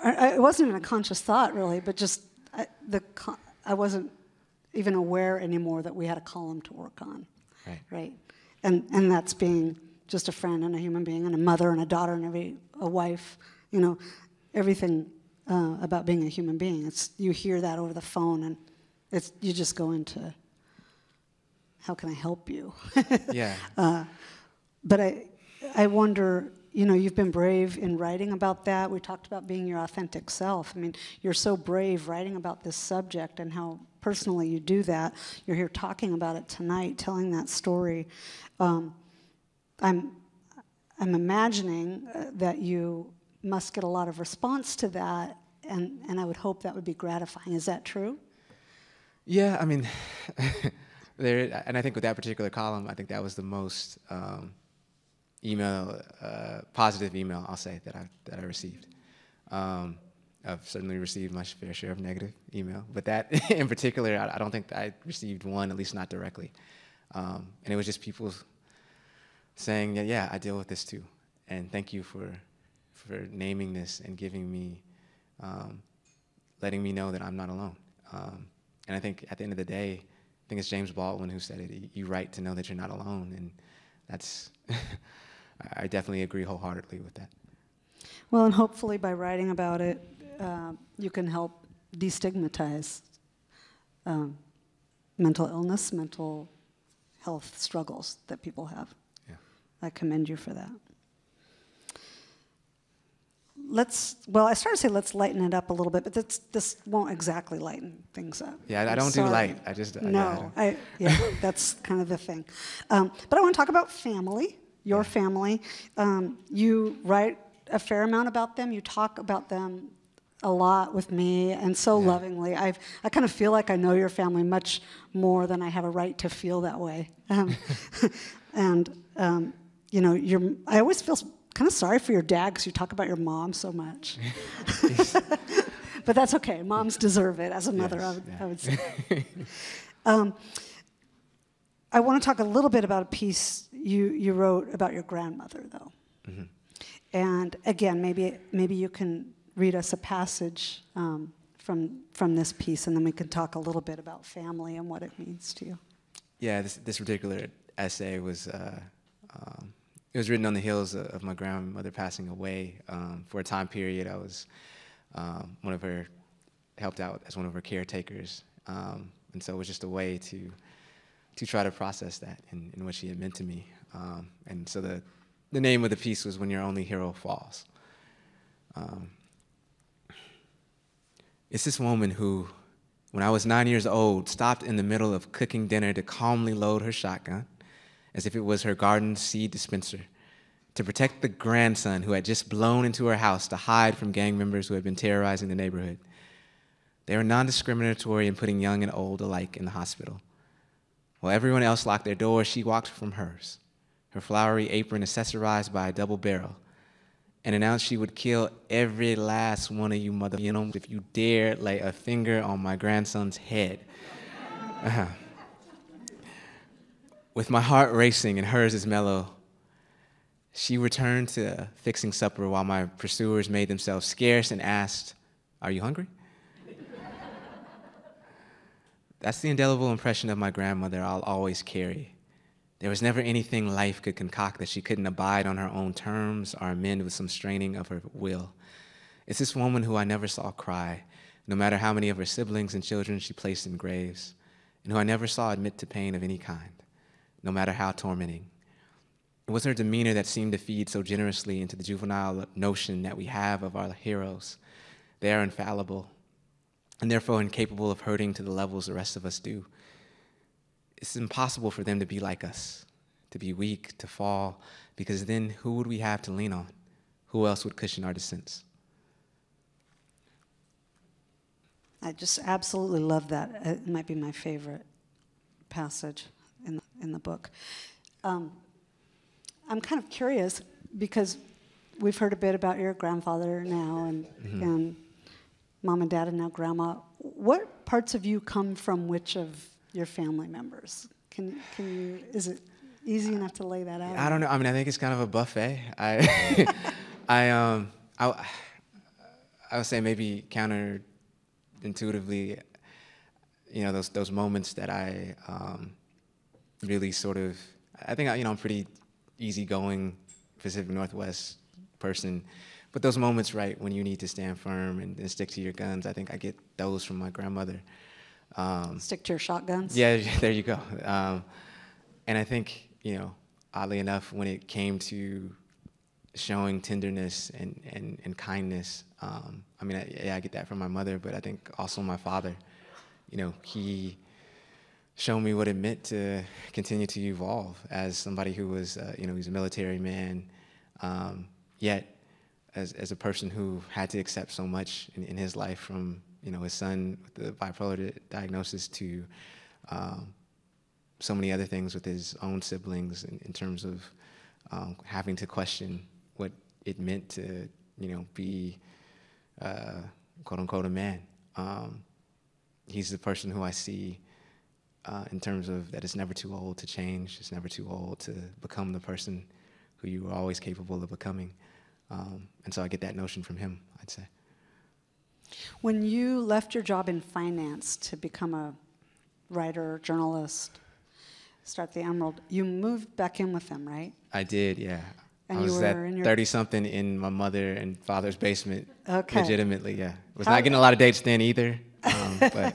it wasn't even a conscious thought really, but just I wasn't even aware anymore that we had a column to work on. Right? And that's being just a friend and a human being and a mother and a daughter and a wife, everything about being a human being. You hear that over the phone, and you just go into, how can I help you? Yeah. But I wonder, you've been brave in writing about that. We talked about being your authentic self. I mean, you're so brave writing about this subject and how personally you do that. You're here talking about it tonight, telling that story. I'm imagining that you must get a lot of response to that, and I would hope that would be gratifying. Is that true? Yeah, I mean, and I think with that particular column, I think that was the most positive email, I'll say, that I received. I've certainly received my fair share of negative email, but that in particular, I don't think I received one, at least not directly. And it was just people saying that, yeah, I deal with this too, and thank you for naming this and giving me, letting me know that I'm not alone. And I think at the end of the day, I think it's James Baldwin who said it, you write to know that you're not alone, and that's, I definitely agree wholeheartedly with that. Well, and hopefully by writing about it, you can help destigmatize mental illness, mental health struggles that people have. Yeah. I commend you for that. I started to say let's lighten it up a little bit, but this won't exactly lighten things up. Yeah, I don't do light. That's kind of the thing. But I want to talk about family, your family. You write a fair amount about them. You talk about them a lot with me, and so lovingly. I kind of feel like I know your family much more than I have a right to feel that way. And I always feel kind of sorry for your dad because you talk about your mom so much. But that's okay. Moms deserve it. As a mother, I would say. I want to talk a little bit about a piece you wrote about your grandmother, though. Mm-hmm. And again, maybe you can read us a passage from this piece, and then we can talk a little bit about family and what it means to you. Yeah, this particular essay was it was written on the heels of my grandmother passing away. For a time period, I was helped out as one of her caretakers, and so it was just a way to try to process that and what she had meant to me. And so the name of the piece was "When Your Only Hero Falls." It's this woman who, when I was 9 years old, stopped in the middle of cooking dinner to calmly load her shotgun, as if it was her garden seed dispenser, to protect the grandson who had just blown into her house to hide from gang members who had been terrorizing the neighborhood. They were non-discriminatory in putting young and old alike in the hospital. While everyone else locked their doors, she walked from hers, her flowery apron accessorized by a double barrel, and announced she would kill every last one of you if you dare lay a finger on my grandson's head. With my heart racing and hers as mellow, she returned to fixing supper while my pursuers made themselves scarce and asked, "Are you hungry?" That's the indelible impression of my grandmother I'll always carry. There was never anything life could concoct that she couldn't abide on her own terms or amend with some straining of her will. It's this woman who I never saw cry, no matter how many of her siblings and children she placed in graves, and who I never saw admit to pain of any kind, no matter how tormenting. It was her demeanor that seemed to feed so generously into the juvenile notion that we have of our heroes. They are infallible, and therefore incapable of hurting to the levels the rest of us do. It's impossible for them to be like us, to be weak, to fall, because then who would we have to lean on? Who else would cushion our descents? I just absolutely love that. It might be my favorite passage in the book. I'm kind of curious because we've heard a bit about your grandfather now and mom and dad and now grandma. What parts of you come from which of your family members? Can you, is it easy enough to lay that out? I don't know. I mean, I think it's kind of a buffet. I would say maybe counterintuitively, those moments that I really sort of, I think I'm pretty easygoing Pacific Northwest person, but those moments, right, when you need to stand firm and stick to your guns, I think I get those from my grandmother. Stick to your shotguns? Yeah, there you go. And I think, oddly enough, when it came to showing tenderness and kindness, I get that from my mother, but I think also my father. He showed me what it meant to continue to evolve as somebody who was, he's a military man, yet as a person who had to accept so much in his life from, his son with the bipolar diagnosis to so many other things with his own siblings in terms of having to question what it meant to, be quote unquote a man. He's the person who I see in terms of that it's never too old to change. It's never too old to become the person who you were always capable of becoming. And so I get that notion from him, I'd say. When you left your job in finance to become a writer, journalist, start the Emerald, you moved back in with them, right? I did, yeah. And I was you were at in your 30-something in my mother and father's basement, Okay. legitimately, yeah. Was not getting a lot of dates then either. But yeah.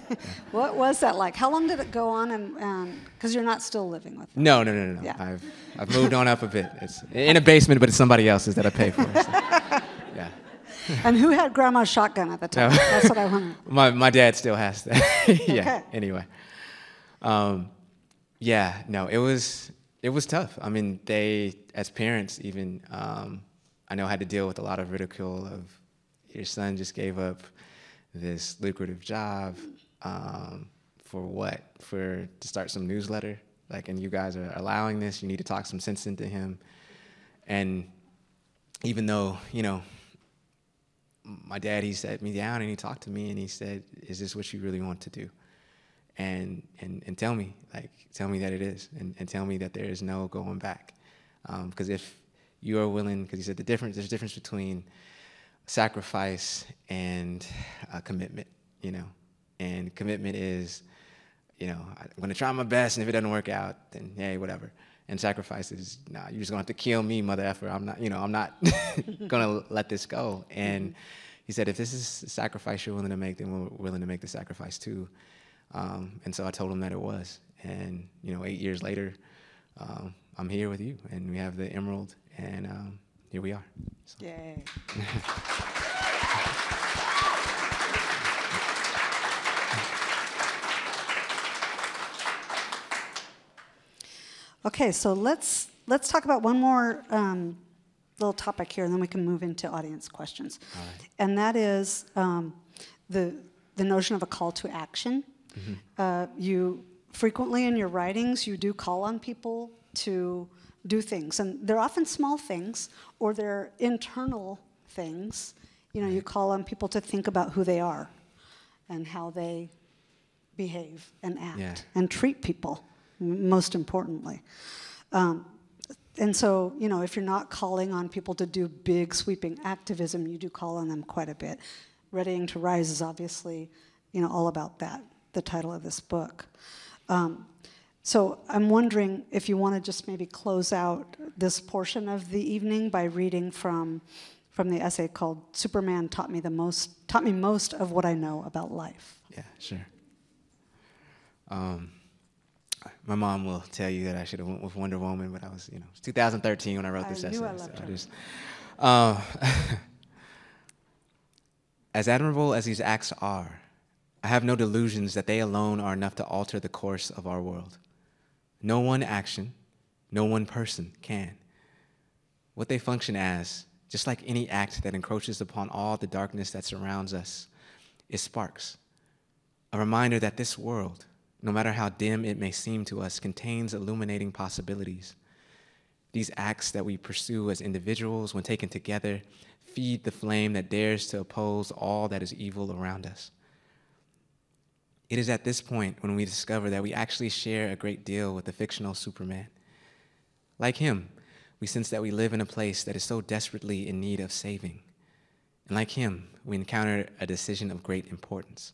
What was that like? How long did it go on? And because you're not still living with them. No. Yeah. I've moved on up a bit. It's in a basement, but it's somebody else's that I pay for. So, yeah. And who had grandma's shotgun at the time? No. That's what I wonder. My dad still has that. Yeah. Okay. Anyway. Yeah. No. It was tough. I mean, they, as parents, even I know, had to deal with a lot of ridicule of your son just gave up this lucrative job for what? To start some newsletter? Like, and you guys are allowing this. You need to talk some sense into him. And even though, you know, my dad, he sat me down and he talked to me and he said, "Is this what you really want to do? And tell me that it is, and tell me that there is no going back. Because if you are willing," because he said there's a difference between sacrifice and commitment, you know. And commitment is, you know, I'm gonna try my best, and if it doesn't work out, then hey, whatever. And sacrifice is, nah, you're just gonna have to kill me, mother effer. I'm not gonna let this go. And he said, if this is a sacrifice you're willing to make, then we're willing to make the sacrifice too. And so I told him that it was. And, you know, 8 years later, I'm here with you, and we have the Emerald, and here we are. So. Yay. Okay, so let's talk about one more little topic here, and then we can move into audience questions. All right. And that is the notion of a call to action. Mm-hmm. You frequently in your writings, you do call on people to do things, and they're often small things, or they're internal things. You know, you call on people to think about who they are and how they behave and act and treat people, most importantly. And so, you know, if you're not calling on people to do big, sweeping activism, you do call on them quite a bit. Readying to Rise is obviously, you know, all about that, the title of this book. So I'm wondering if you want to just maybe close out this portion of the evening by reading from the essay called "Superman taught me most of what I know about life." Yeah, sure. My mom will tell you that I should have went with Wonder Woman, but I was, you know, it's 2013 when I wrote this essay. I loved her. As admirable as these acts are, I have no delusions that they alone are enough to alter the course of our world. No one action, no one person can. What they function as, just like any act that encroaches upon all the darkness that surrounds us, is sparks. A reminder that this world, no matter how dim it may seem to us, contains illuminating possibilities. These acts that we pursue as individuals, when taken together, feed the flame that dares to oppose all that is evil around us. It is at this point when we discover that we actually share a great deal with the fictional Superman. Like him, we sense that we live in a place that is so desperately in need of saving. And like him, we encounter a decision of great importance.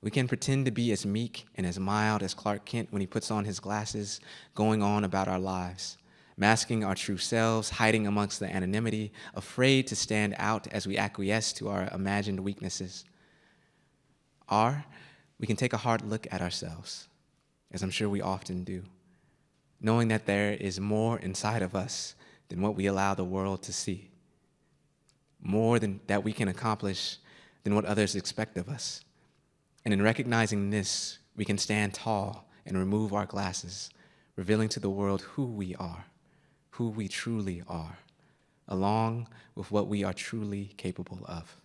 We can pretend to be as meek and as mild as Clark Kent when he puts on his glasses, going on about our lives, masking our true selves, hiding amongst the anonymity, afraid to stand out as we acquiesce to our imagined weaknesses. Or we can take a hard look at ourselves, as I'm sure we often do, knowing that there is more inside of us than what we allow the world to see, more than that we can accomplish than what others expect of us. And in recognizing this, we can stand tall and remove our glasses, revealing to the world who we are, who we truly are, along with what we are truly capable of.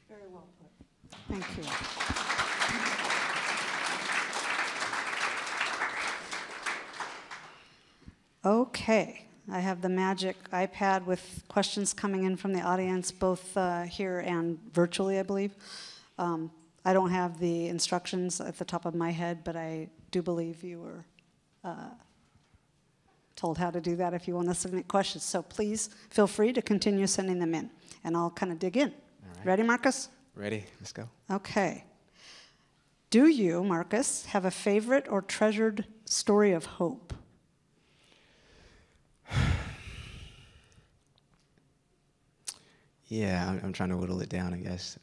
Very well put. Thank you. Okay. I have the magic iPad with questions coming in from the audience, both here and virtually, I believe. I don't have the instructions at the top of my head, but I do believe you were told how to do that if you want to submit questions. So please feel free to continue sending them in, and I'll kind of dig in. All right. Ready, Marcus? Ready? Let's go. Okay. Do you, Marcus, have a favorite or treasured story of hope? Yeah, I'm trying to whittle it down, I guess.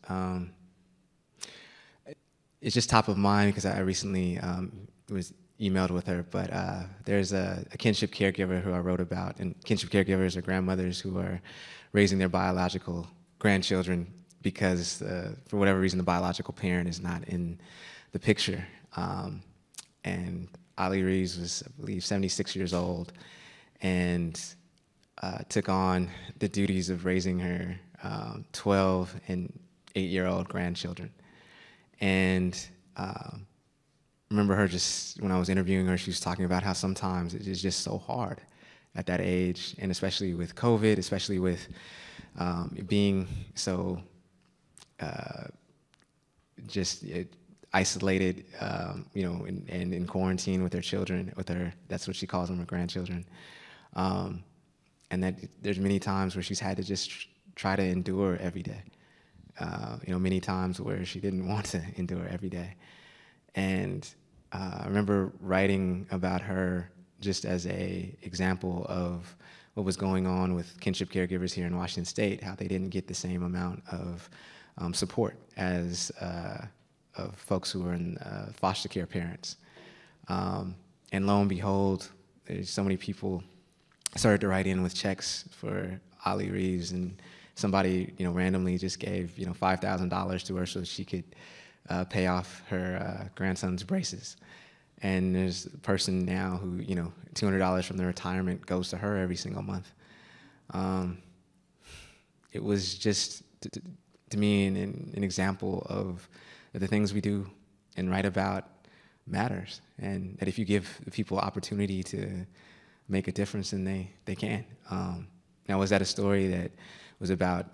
It's just top of mind because I recently was emailed with her, but there's a kinship caregiver who I wrote about, and kinship caregivers are grandmothers who are raising their biological grandchildren because for whatever reason the biological parent is not in the picture. And Ali Reeves was, I believe, 76 years old and took on the duties of raising her 12 and 8-year-old grandchildren. And remember her just, when I was interviewing her, she was talking about how sometimes it is just so hard at that age, and especially with COVID, especially with being so just isolated, you know, and in quarantine with her children, with her, that's what she calls them, her grandchildren. And that there's many times where she's had to just try to endure every day. You know, many times where she didn't want to endure every day. And I remember writing about her just as a example of what was going on with kinship caregivers here in Washington State, how they didn't get the same amount of support as of folks who were in foster care parents. And lo and behold, there's so many people started to write in with checks for Ali Reeves, and somebody, you know, randomly just gave, you know, $5,000 to her so that she could pay off her grandson's braces. And there's a person now who, you know, $200 from their retirement goes to her every single month. It was just, to me, an example of the things we do and write about matters, and that if you give people opportunity to make a difference, then they can. Now, was that a story that was about,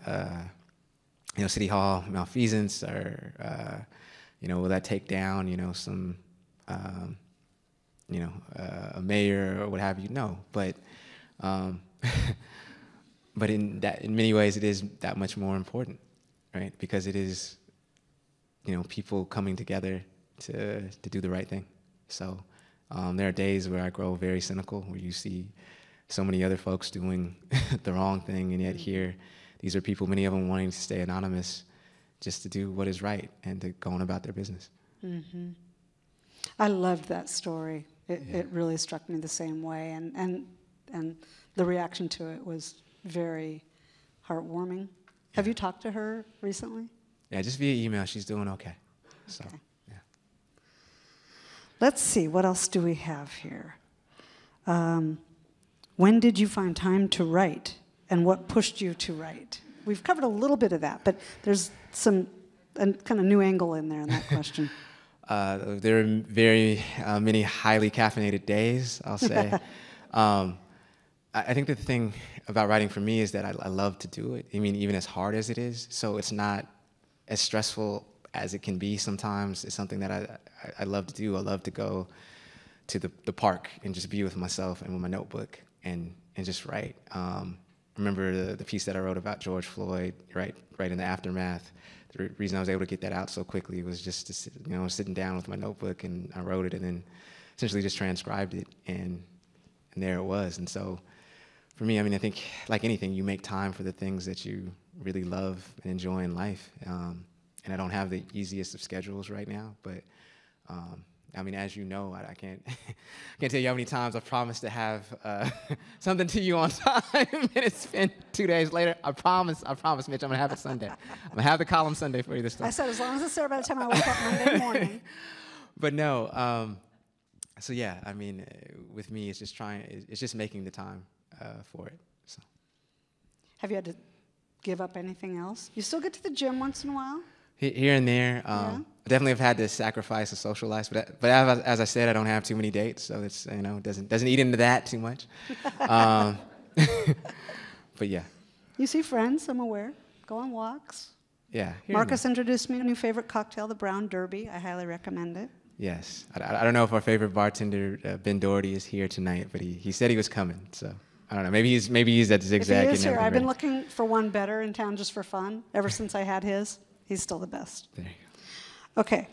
you know, City Hall malfeasance, or, you know, will that take down, you know, some, you know, a mayor or what have you? No, but but in many ways, it is that much more important, right? Because it is, you know, people coming together to do the right thing. So there are days where I grow very cynical, where you see so many other folks doing the wrong thing, and yet here, these are people, many of them wanting to stay anonymous, just to do what is right and to go on about their business. Mm-hmm. I loved that story. It really struck me the same way, and the reaction to it was very heartwarming. Have you talked to her recently? Yeah, just via email. She's doing okay. So, okay. Yeah. Let's see, what else do we have here? When did you find time to write, and what pushed you to write? We've covered a little bit of that, but there's a kind of new angle in there in that question. There are very many highly caffeinated days, I'll say. I think the thing about writing for me is that I love to do it. I mean, even as hard as it is, so it's not as stressful as it can be sometimes. It's something that I love to do. I love to go to the park and just be with myself and with my notebook and just write. Remember the piece that I wrote about George Floyd, right in the aftermath. The reason I was able to get that out so quickly was just to sit, you know, sitting down with my notebook, and I wrote it and then essentially just transcribed it, and there it was. And so for me, I mean, I think like anything, you make time for the things that you really love and enjoy in life. And I don't have the easiest of schedules right now, but I mean, as you know, I can't tell you how many times I've promised to have something to you on time, and it's been 2 days later. I promise, Mitch, I'm gonna have it Sunday. I'm gonna have the column Sunday for you this time. I said, as long as it's there by the time I wake up Monday morning. But no, so yeah, I mean, with me, it's just making the time for it. So. Have you had to give up anything else? You still get to the gym once in a while? Here and there. Yeah. Definitely have had to sacrifice a social life, but as I said, I don't have too many dates, so it's, you know, doesn't eat into that too much. But yeah. You see friends, I'm aware. Go on walks. Yeah. Marcus introduced me to a new favorite cocktail, the Brown Derby. I highly recommend it. Yes. I don't know if our favorite bartender, Ben Doherty, is here tonight, but he said he was coming, so I don't know. Maybe he's at Zigzag. If he is here, I've been looking for one better in town just for fun ever since I had his. He's still the best. There you go. Okay.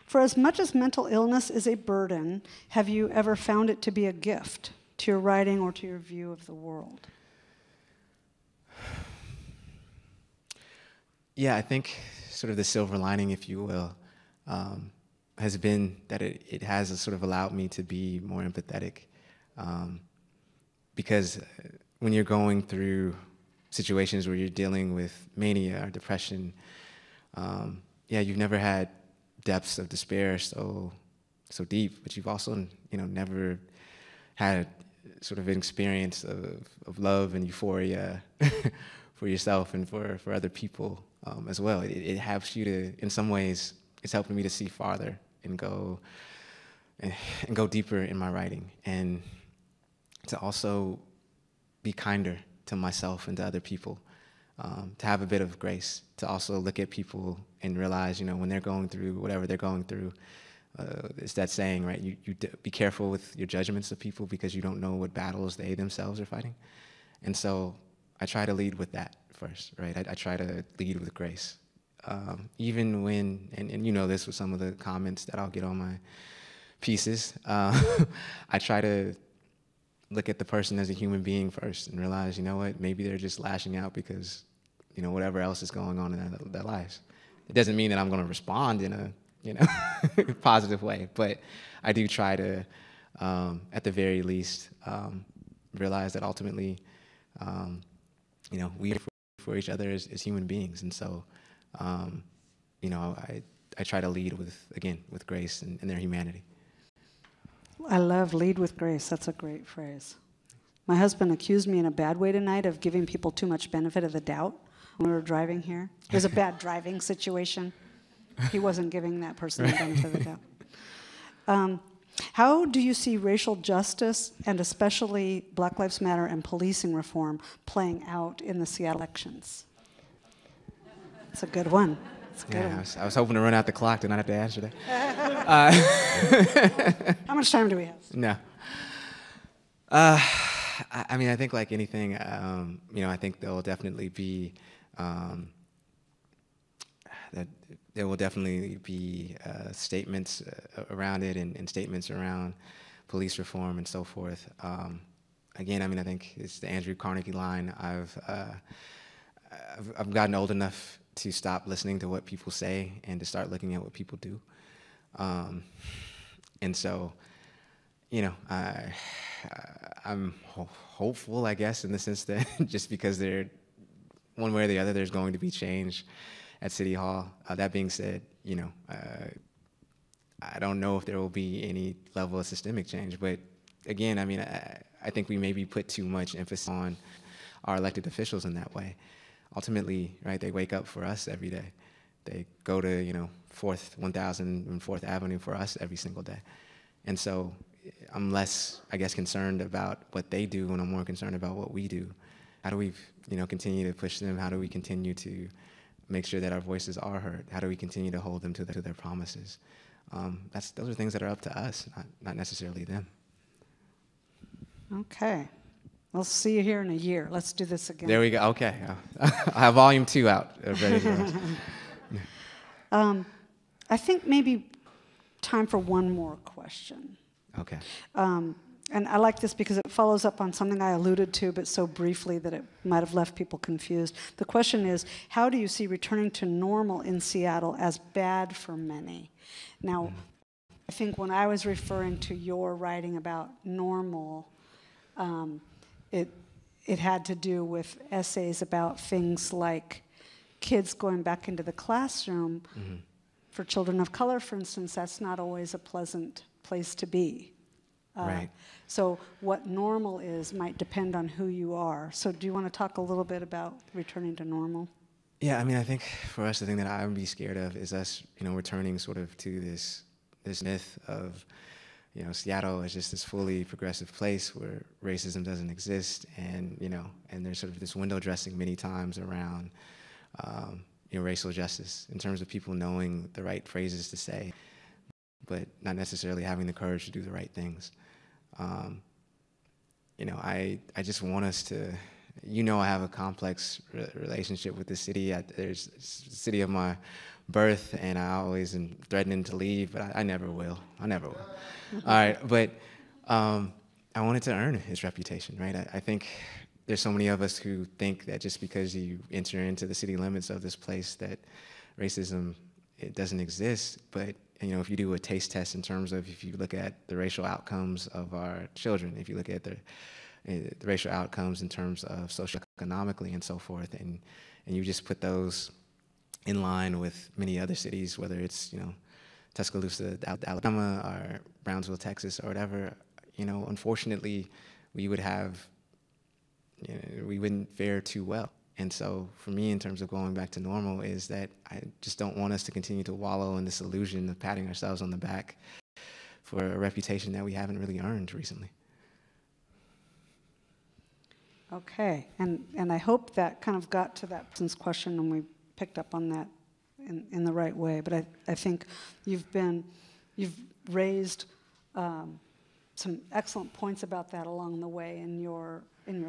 For as much as mental illness is a burden, have you ever found it to be a gift to your writing or to your view of the world? Yeah, I think sort of the silver lining, if you will, has been that it has sort of allowed me to be more empathetic. Because when you're going through situations where you're dealing with mania or depression, yeah, you've never had depths of despair so deep, but you've also, never had sort of an experience of love and euphoria for yourself and for other people as well. It helps you to, in some ways, it's helping me to see farther and go deeper in my writing, and to also be kinder to myself and to other people, to have a bit of grace, to also look at people and realize, when they're going through whatever they're going through, it's that saying, right? You be careful with your judgments of people because you don't know what battles they themselves are fighting. And so I try to lead with that first, right? I try to lead with grace. Even when, and you know this with some of the comments that I'll get on my pieces, I try to look at the person as a human being first and realize, you know what, maybe they're just lashing out because, whatever else is going on in their lives. It doesn't mean that I'm going to respond in a, positive way, but I do try to, at the very least, realize that ultimately, we are for each other as human beings. And so, I try to lead with grace and their humanity. I love lead with grace. That's a great phrase. My husband accused me in a bad way tonight of giving people too much benefit of the doubt when we were driving here. It was a bad driving situation. He wasn't giving that person the benefit of the doubt. How do you see racial justice, and especially Black Lives Matter and policing reform, playing out in the Seattle elections? It's a good one. I was hoping to run out the clock to not have to answer that. How much time do we have? No. I think like anything, I think there will definitely be statements around it and statements around police reform and so forth. I think it's the Andrew Carnegie line. I've gotten old enough to stop listening to what people say and to start looking at what people do. And so, I'm hopeful, I guess, in the sense that just because they're one way or the other, there's going to be change at City Hall. That being said, I don't know if there will be any level of systemic change, but again, I think we maybe put too much emphasis on our elected officials in that way. Ultimately, right, they wake up for us every day. They go to, 1000 and 4th Avenue for us every single day. And so I'm less, I guess, concerned about what they do, and I'm more concerned about what we do. How do we, continue to push them? How do we continue to make sure that our voices are heard? How do we continue to hold them to their promises? Those are things that are up to us, not necessarily them. Okay. We'll see you here in a year. Let's do this again. There we go. Okay. I have volume 2 out. Ready to go. I think maybe time for one more question. Okay. And I like this because it follows up on something I alluded to, but so briefly that it might have left people confused. The question is, how do you see returning to normal in Seattle as bad for many? Now, I think when I was referring to your writing about normal, it had to do with essays about things like kids going back into the classroom. Mm-hmm. For children of color, for instance, that's not always a pleasant place to be. Right. So what normal is might depend on who you are. So do you want to talk a little bit about returning to normal? Yeah, I think for us, the thing that I would be scared of is us, returning sort of to this myth of, Seattle is just this fully progressive place where racism doesn't exist, and, and there's sort of this window dressing many times around, racial justice in terms of people knowing the right phrases to say, but not necessarily having the courage to do the right things. I just want us to, I have a complex relationship with the city. There's the city of my birth, and I always am threatening to leave, but I never will. I never will. All right, but I wanted to earn its reputation, right? I think there's so many of us who think that just because you enter into the city limits of this place that racism, it doesn't exist. But if you do a taste test in terms of, if you look at the racial outcomes of our children, if you look at the racial outcomes in terms of socioeconomically and so forth, and you just put those in line with many other cities, whether it's Tuscaloosa, Alabama, or Brownsville, Texas, or whatever, unfortunately, we wouldn't fare too well. And so for me, in terms of going back to normal, is that I just don't want us to continue to wallow in this illusion of patting ourselves on the back for a reputation that we haven't really earned recently. Okay, and I hope that kind of got to that person's question and we picked up on that in the right way. But I think you've raised some excellent points about that along the way in your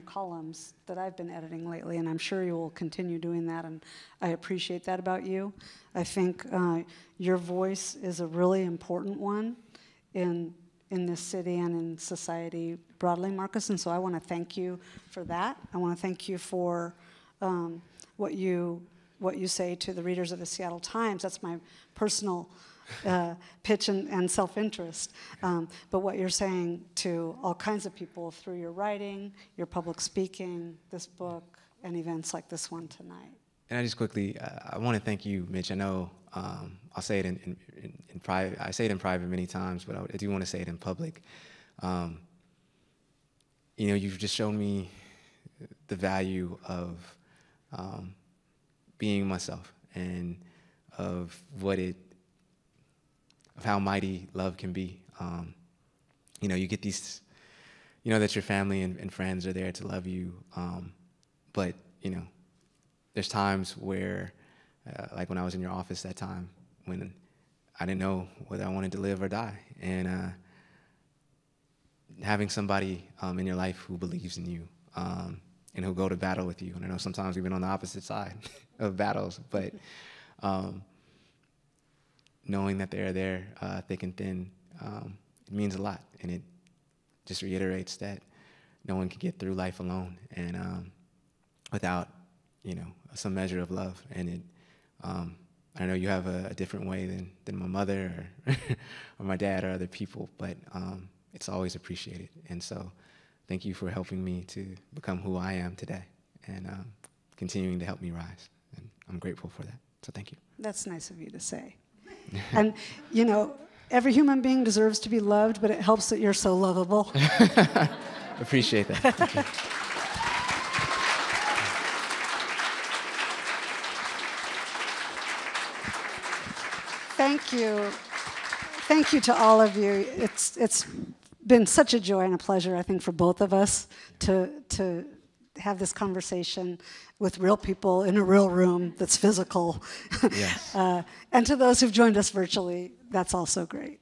columns that I've been editing lately, and I'm sure you will continue doing that, and I appreciate that about you. I think your voice is a really important one in this city and in society broadly, Marcus, and so I want to thank you for that. I want to thank you for what you say to the readers of the Seattle Times. That's my personal pitch and self-interest, but what you're saying to all kinds of people through your writing, your public speaking, this book, and events like this one tonight. And I just quickly, I want to thank you, Mitch. I know I'll say it in private. I say it in private many times, but I do want to say it in public. You've just shown me the value of being myself and of how mighty love can be. You get these, that your family and friends are there to love you, but there's times where, like when I was in your office that time, when I didn't know whether I wanted to live or die, and having somebody in your life who believes in you and who'll go to battle with you. And I know sometimes we've been on the opposite side of battles, but knowing that they're there, thick and thin, it means a lot, and it just reiterates that no one can get through life alone and without some measure of love. And I know you have a different way than my mother or, or my dad or other people, but it's always appreciated. And so thank you for helping me to become who I am today and continuing to help me rise. And I'm grateful for that. So thank you. That's nice of you to say. And, every human being deserves to be loved, but it helps that you're so lovable. Appreciate that. Thank you. Thank you. Thank you to all of you. It's been such a joy and a pleasure, I think, for both of us to have this conversation with real people in a real room that's physical. Yes. And to those who've joined us virtually, that's also great.